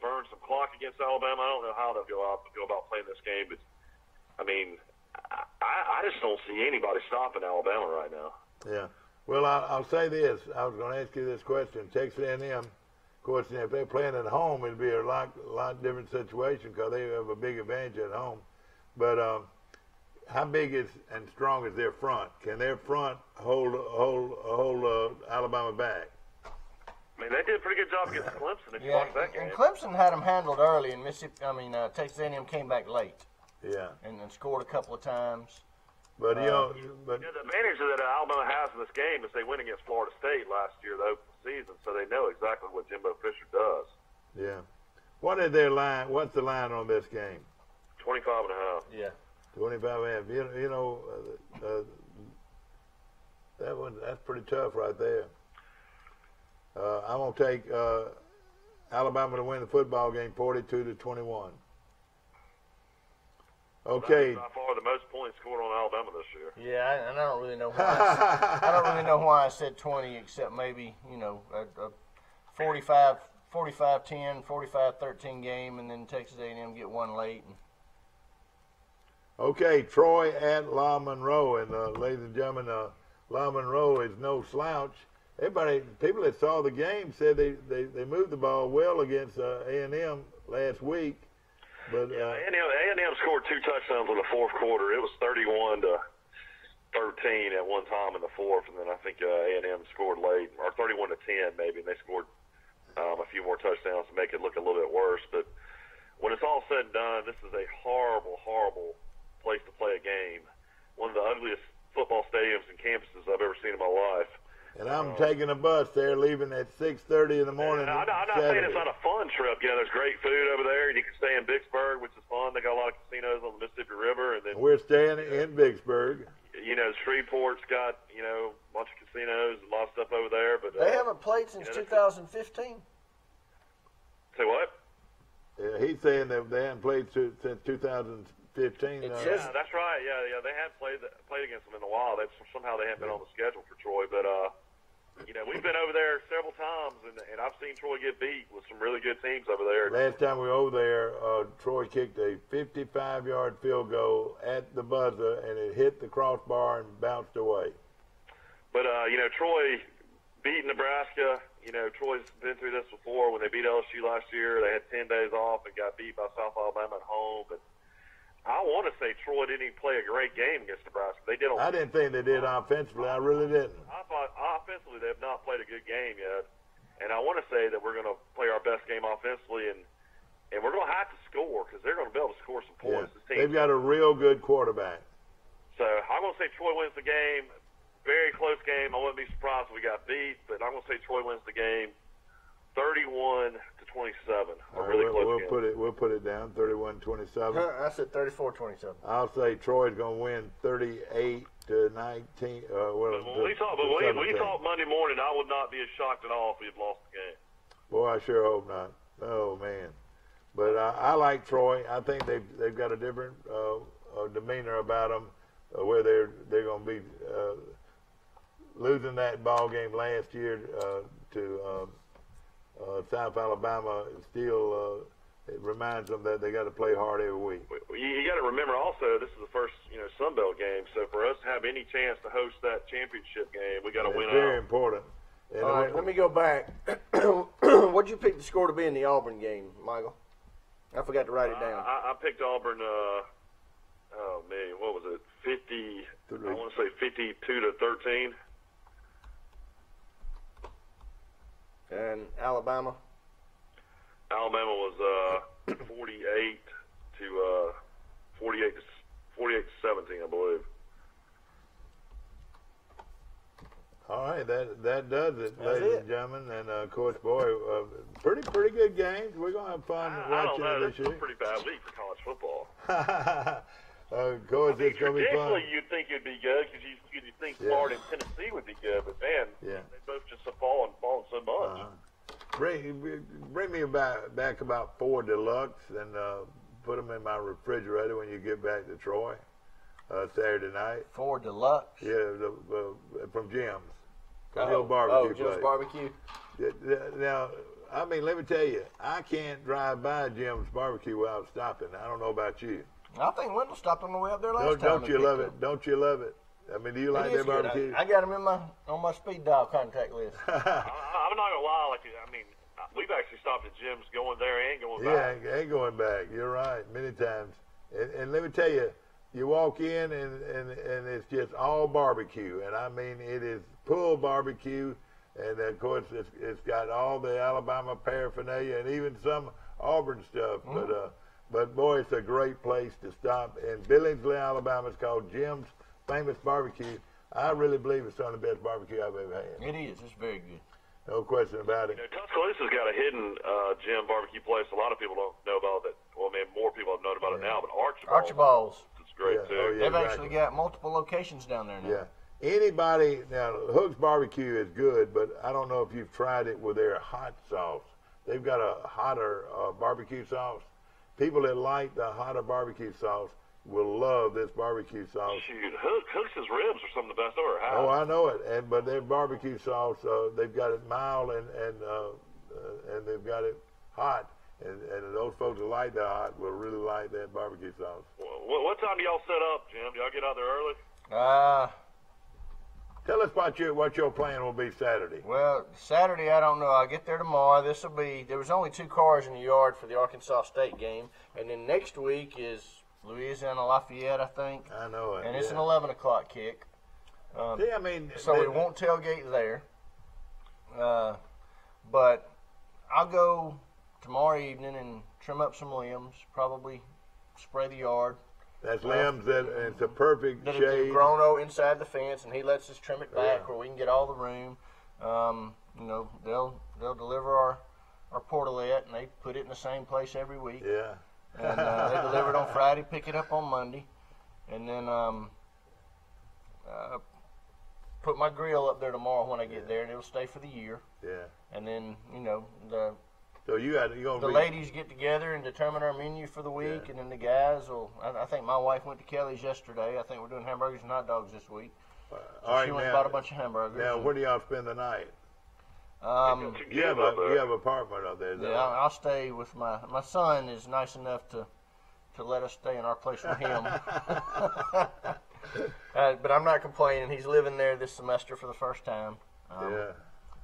C: burn some clock against Alabama. I don't know how they'll go about playing this game, but I mean, I just don't see anybody stopping Alabama right now.
A: Yeah. Well, I'll say this. I was going to ask you this question. Texas A&M, of course, if they're playing at home, it'd be a lot different situation because they have a big advantage at home. But how big and strong is their front? Can their front hold Alabama back?
C: I mean, they did a pretty good job against Clemson. If you watch that game.
B: And Clemson had them handled early, and Texas A&M came back late.
A: Yeah.
B: And scored a couple of times.
A: But
C: the advantage that Alabama has in this game is they went against Florida State last year, the open season, so they know exactly what Jimbo Fisher does.
A: Yeah. What is their line? What's the line on this game?
C: 25.5.
B: Yeah.
A: 25.5. That's pretty tough right there. I'm gonna take Alabama to win the football game, 42-21. Okay.
C: That is by far the most points scored on Alabama this year.
B: Yeah, and I don't really know why. I don't really know why I said 20, except maybe a 45-10, 45-13 game, and then Texas A&M get one late.
A: Okay, Troy at La Monroe, and ladies and gentlemen, La Monroe is no slouch. People that saw the game said they moved the ball well against A&M last week. But
C: A&M scored 2 touchdowns in the fourth quarter. It was 31-13 at one time in the fourth, and then I think A&M scored late, or 31-10 maybe, and they scored a few more touchdowns to make it look a little bit worse. But when it's all said and done, this is a horrible, horrible place to play a game. One of the ugliest football stadiums and campuses I've ever seen in my life.
A: And I'm taking a bus there, leaving at 6:30 in the morning.
C: I'm not saying it's not a fun trip. There's great food over there. You can stay in Vicksburg, which is fun. They got a lot of casinos on the Mississippi River, and then
A: we're staying in Vicksburg.
C: Shreveport's got a bunch of casinos and a lot of stuff over there. But
B: they haven't played since 2015.
C: Say what?
A: Yeah, he's saying that they haven't played since 2015.
C: Yeah, that's right. Yeah, they had played against them in a while. Somehow they haven't been on the schedule for Troy, but we've been over there several times, and I've seen Troy get beat with some really good teams over there.
A: Last time we were over there, Troy kicked a 55-yard field goal at the buzzer, and it hit the crossbar and bounced away.
C: But Troy beat Nebraska. Troy's been through this before. When they beat LSU last year, they had 10 days off and got beat by South Alabama at home. But I want to say Troy didn't even play a great game against Nebraska. They did.
A: I didn't think they did offensively. I really didn't.
C: I thought offensively they have not played a good game yet, and I want to say that we're going to play our best game offensively, and we're going to have to score because they're going to be able to score some points.
A: Yeah. They've got a real good quarterback. So
C: I'm going to say Troy wins the game. Very close game. I wouldn't be surprised if we got beat, but I'm going to say Troy wins the game 31-27. Really close game.
A: We'll put it down 31-27.
B: I said 34-27.
A: I'll say Troy's going to win 38-19.
C: When we talk Monday morning, I would not be as shocked at all if we had lost the game.
A: Boy, I sure hope not. Oh man, but I like Troy. I think they've got a different demeanor about them, where they're going to be losing that ball game last year to South Alabama. Still, it reminds them that they got to play hard every week.
C: You got to remember also, this is the first Sun Belt game, so for us to have any chance to host that championship game, we got to win out.
A: It's very important.
B: All right, let me go back. What'd you pick the score to be in the Auburn game, Michael? I forgot to write it down.
C: I picked Auburn. What was it? 50. I want to say 52-13.
B: And Alabama.
C: Alabama was 48 to 48-17, I believe.
A: All right, that does it,
B: That's
A: ladies
B: it.
A: and gentlemen. And Coach Boy, pretty good games. We're gonna have fun
C: I don't
A: watching
C: know.
A: it this
C: This is a
A: year.
C: pretty bad week for college football.
A: Coach, it's gonna be fun.
C: Traditionally, you'd think it'd be good because you think
A: Yeah.
C: Florida and Tennessee would be good, but man,
A: Yeah.
C: they both just have fallen so much.
A: Bring me back about 4 deluxe and put them in my refrigerator when you get back to Troy Saturday night.
B: 4 deluxe.
A: Yeah, from Jim's. From the old barbecue
B: Jim's
A: place.
B: Barbecue.
A: Now, I mean, let me tell you, I can't drive by Jim's Barbecue without stopping. I don't know about you.
B: I think Wendell stopped on the way up there last time.
A: Don't you love it? Don't you love it? I mean, do you like their barbecue?
B: I got him on my speed dial contact list.
C: I'm not gonna lie, we've actually stopped at Jim's going there and going back.
A: Yeah, ain't going back. You're right, many times. And let me tell you, you walk in and it's just all barbecue, and I mean it is full barbecue, and of course it's got all the Alabama paraphernalia and even some Auburn stuff. But boy, it's a great place to stop in Billingsley, Alabama. It's called Jim's Famous Barbecue. I really believe it's some of the best barbecue I've ever had.
B: It is. It's very good.
A: No question about it.
C: Tuscaloosa's got a hidden Jim barbecue place. A lot of people don't know about it. Well, I mean, more people have known about it now, but
B: Archibald's.
C: It's great, too.
A: Oh, yeah,
B: They've
A: exactly.
B: actually got multiple locations down there now.
A: Yeah. Anybody, now, Hook's Barbecue is good, but I don't know if you've tried it with their hot sauce. They've got a hotter barbecue sauce. People that like the hotter barbecue sauce will love this barbecue sauce.
C: Shoot, Hook's ribs are some of the best I've ever had.
A: Oh, I know it. But their barbecue sauce, they've got it mild and they've got it hot. And those folks that like that hot will really like that barbecue sauce.
C: What time do y'all set up, Jim? Do y'all get out there early?
A: Tell us what your plan will be Saturday.
B: Well, Saturday, I don't know. I'll get there tomorrow. There was only 2 cars in the yard for the Arkansas State game. And then next week is Louisiana Lafayette, I think.
A: I know it.
B: And it's an 11 o'clock kick. So we won't tailgate there. But I'll go tomorrow evening and trim up some limbs, probably spray the yard.
A: That's limbs and it's a perfect
B: that
A: shade.
B: It's grown inside the fence, and he lets us trim it back where we can get all the room. They'll deliver our portalette, and they put it in the same place every week.
A: Yeah.
B: And they deliver it on Friday, pick it up on Monday, and then put my grill up there tomorrow when I get there, and it'll stay for the year.
A: Yeah.
B: And then
A: So
B: the ladies get together and determine our menu for the week, and then the guys will. I think my wife went to Kelly's yesterday. I think we're doing hamburgers and hot dogs this week. So she went and bought a bunch of hamburgers.
A: Now, where do y'all spend the night? You have an apartment up there.
B: Yeah, I'll stay with my son. Is nice enough to let us stay in our place with him. But I'm not complaining. He's living there this semester for the first time.
A: Yeah.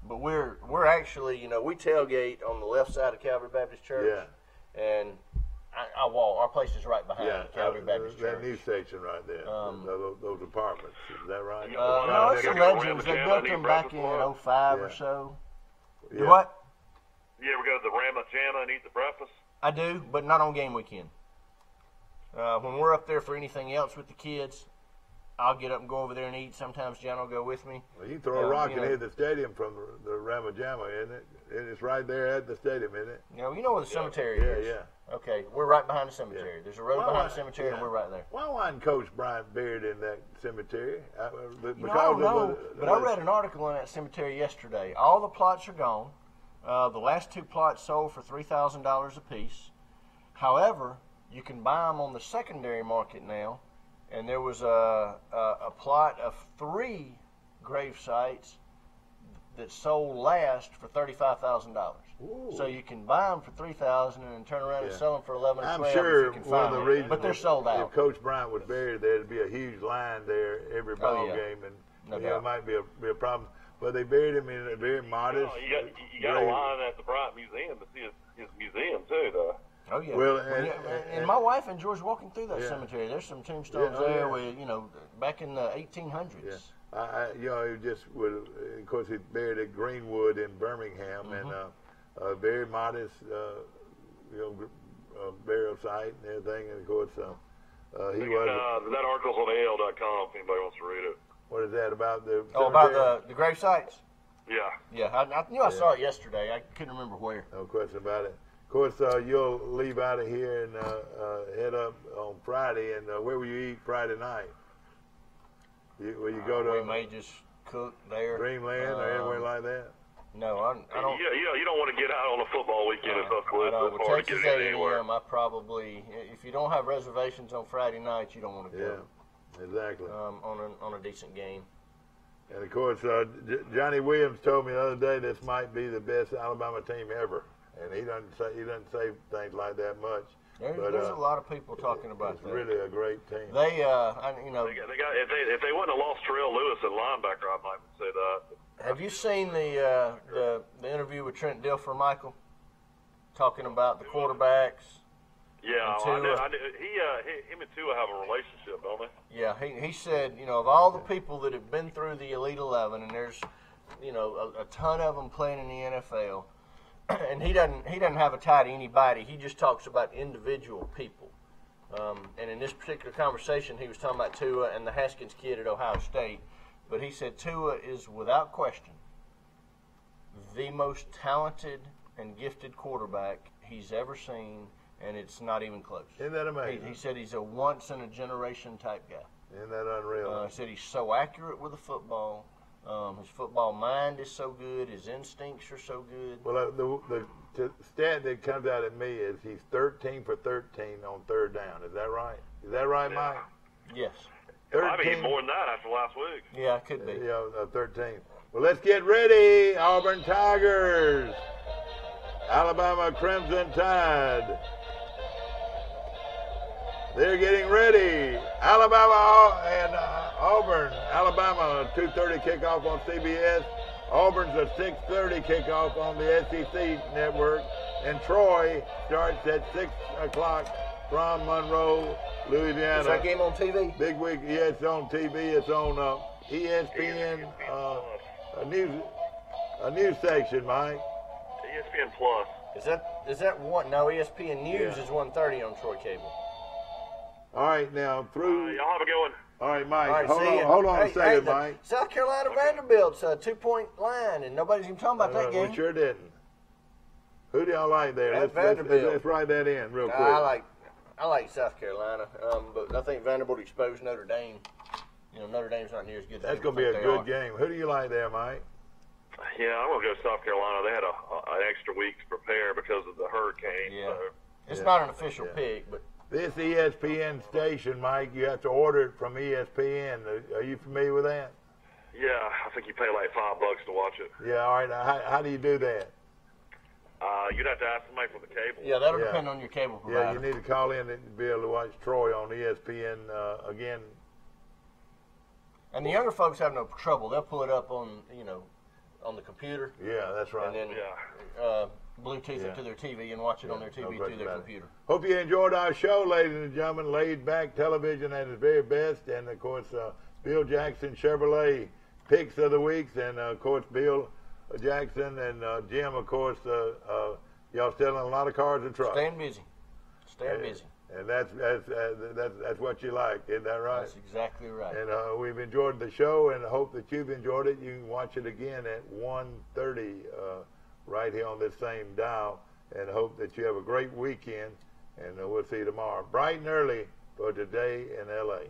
B: But we're actually, we tailgate on the left side of Calvary Baptist Church.
A: Yeah.
B: And I walk. Our place is right behind Calvary Baptist Church.
A: That news station right there. Those apartments. Is that right?
B: No, it's the Legends. They built them back in 05 or so.
A: Yeah.
B: What?
C: You ever go to the Rama Jamma and eat the breakfast?
B: I do, but not on game weekend. When we're up there for anything else with the kids, I'll get up and go over there and eat. Sometimes John will go with me.
A: Well, you can throw a rock and hit the stadium from the Rama Jamma, isn't it? It's right there at the stadium, isn't it?
B: You know where the cemetery is?
A: Yeah.
B: Okay, we're right behind the cemetery.
A: Yeah.
B: There's a road behind the cemetery, and we're right there.
A: Why wasn't Coach Bryant buried in that cemetery?
B: I don't know, but I read an article on that cemetery yesterday. All the plots are gone. The last 2 plots sold for $3,000 a piece. However, you can buy them on the secondary market now, and there was a plot of 3 grave sites that sold last for $35,000. So you can buy them for $3,000 and then turn around and sell them for $11,000 or $12,000
A: I'm sure
B: if you can
A: one
B: find
A: of the
B: them.
A: reasons,
B: But they're sold out.
A: If Coach Bryant was buried there, there'd be a huge line there every ball game, and it might be a problem. But they buried him in a very modest.
C: You got a line at the Bryant Museum to see his museum too, though.
B: Oh yeah.
A: Well,
B: and my wife enjoys walking through that cemetery. There's some tombstones there with back in the 1800s.
A: Yeah. He just would. Of course, he buried at Greenwood in Birmingham, and a very modest, burial site and everything. And of course,
C: That article's on AL.com if anybody wants to read it.
A: What is that about the?
B: About the grave sites.
C: Yeah.
B: Yeah, I knew I saw it yesterday. I couldn't remember where.
A: No question about it. Of course, you'll leave out of here and head up on Friday. And where will you eat Friday night? Will you go to?
B: We may just cook there.
A: Dreamland or anywhere like that?
B: No, I don't.
C: You don't want to get out on a football weekend and stuff.
B: With Texas A&M, I probably, if you don't have reservations on Friday night, you don't want to go.
A: Yeah, exactly.
B: On a decent game.
A: And of course, Johnny Williams told me the other day this might be the best Alabama team ever, and he doesn't say things like that much.
B: There's a lot of people talking about
A: it's
B: that.
A: Really a great team.
B: They,
C: they got if they wouldn't have lost Terrell Lewis at linebacker, I might say that.
B: Have you seen the interview with Trent Dilfer, Michael, talking about the quarterbacks?
C: Yeah, I knew. Him and Tua have a relationship, don't they?
B: Yeah, he said, of all the people that have been through the Elite 11, and there's, a ton of them playing in the NFL, and he doesn't have a tie to anybody. He just talks about individual people. And in this particular conversation, he was talking about Tua and the Haskins kid at Ohio State. But he said Tua is, without question, the most talented and gifted quarterback he's ever seen, and it's not even close.
A: Isn't that amazing?
B: He said he's a once-in-a-generation type guy.
A: Isn't that unreal?
B: He said he's so accurate with the football. His football mind is so good. His instincts are so good.
A: Well, the stat that comes out at me is he's 13 for 13 on third down. Is that right? Is that right, Mike?
B: Yes.
C: It might be more than that after last week.
B: Yeah, it could be.
A: Yeah, 13. Well, let's get ready, Auburn Tigers, Alabama Crimson Tide. They're getting ready. Alabama and Auburn. Alabama, 2:30 kickoff on CBS. Auburn's a 6:30 kickoff on the SEC network. And Troy starts at 6 o'clock from Monroe, Louisiana.
B: Is that game on TV?
A: Big week. Yeah, it's on TV. It's on ESPN a news section, Mike.
C: ESPN Plus.
B: Is that one? No, ESPN News is 1:30 on Troy Cable.
A: All right, now through.
C: Y'all have a good one.
A: All right, Mike. Hold on a second, Mike.
B: South Carolina Vanderbilt's a 2-point line, and nobody's even talking about that game.
A: We sure didn't. Who do y'all like there? Let's write that in real quick.
B: I like South Carolina, but I think Vanderbilt exposed Notre Dame. Notre Dame's not near as good.
A: That's going to be a good game. Who do you like there, Mike?
C: Yeah, I'm going to go South Carolina. They had an extra week to prepare because of the hurricane.
B: Yeah.
C: So.
B: It's not an official pick, but.
A: This ESPN station, Mike, you have to order it from ESPN. Are you familiar with that?
C: Yeah, I think you pay like $5 to watch it.
A: Yeah, all right. How do you do that?
C: You'd have to ask somebody from the cable.
B: Yeah, that'll depend on your cable provider.
A: Yeah, you need to call in and be able to watch Troy on ESPN again.
B: And the younger folks have no trouble. They'll pull it up on on the computer.
A: Yeah, that's right.
B: And then Bluetooth it to their TV and watch it on their TV through their computer.
A: Hope you enjoyed our show, ladies and gentlemen. Laid back television at its very best, and of course, Bill Jackson Chevrolet picks of the weeks, and of course, Bill Jackson and Jim, of course, y'all selling a lot of cars and trucks.
B: Staying busy. Staying busy.
A: And that's what you like, isn't that right?
B: That's exactly right.
A: And we've enjoyed the show, and I hope that you've enjoyed it. You can watch it again at 1:30 right here on this same dial, and I hope that you have a great weekend, and we'll see you tomorrow, bright and early for Today in L.A.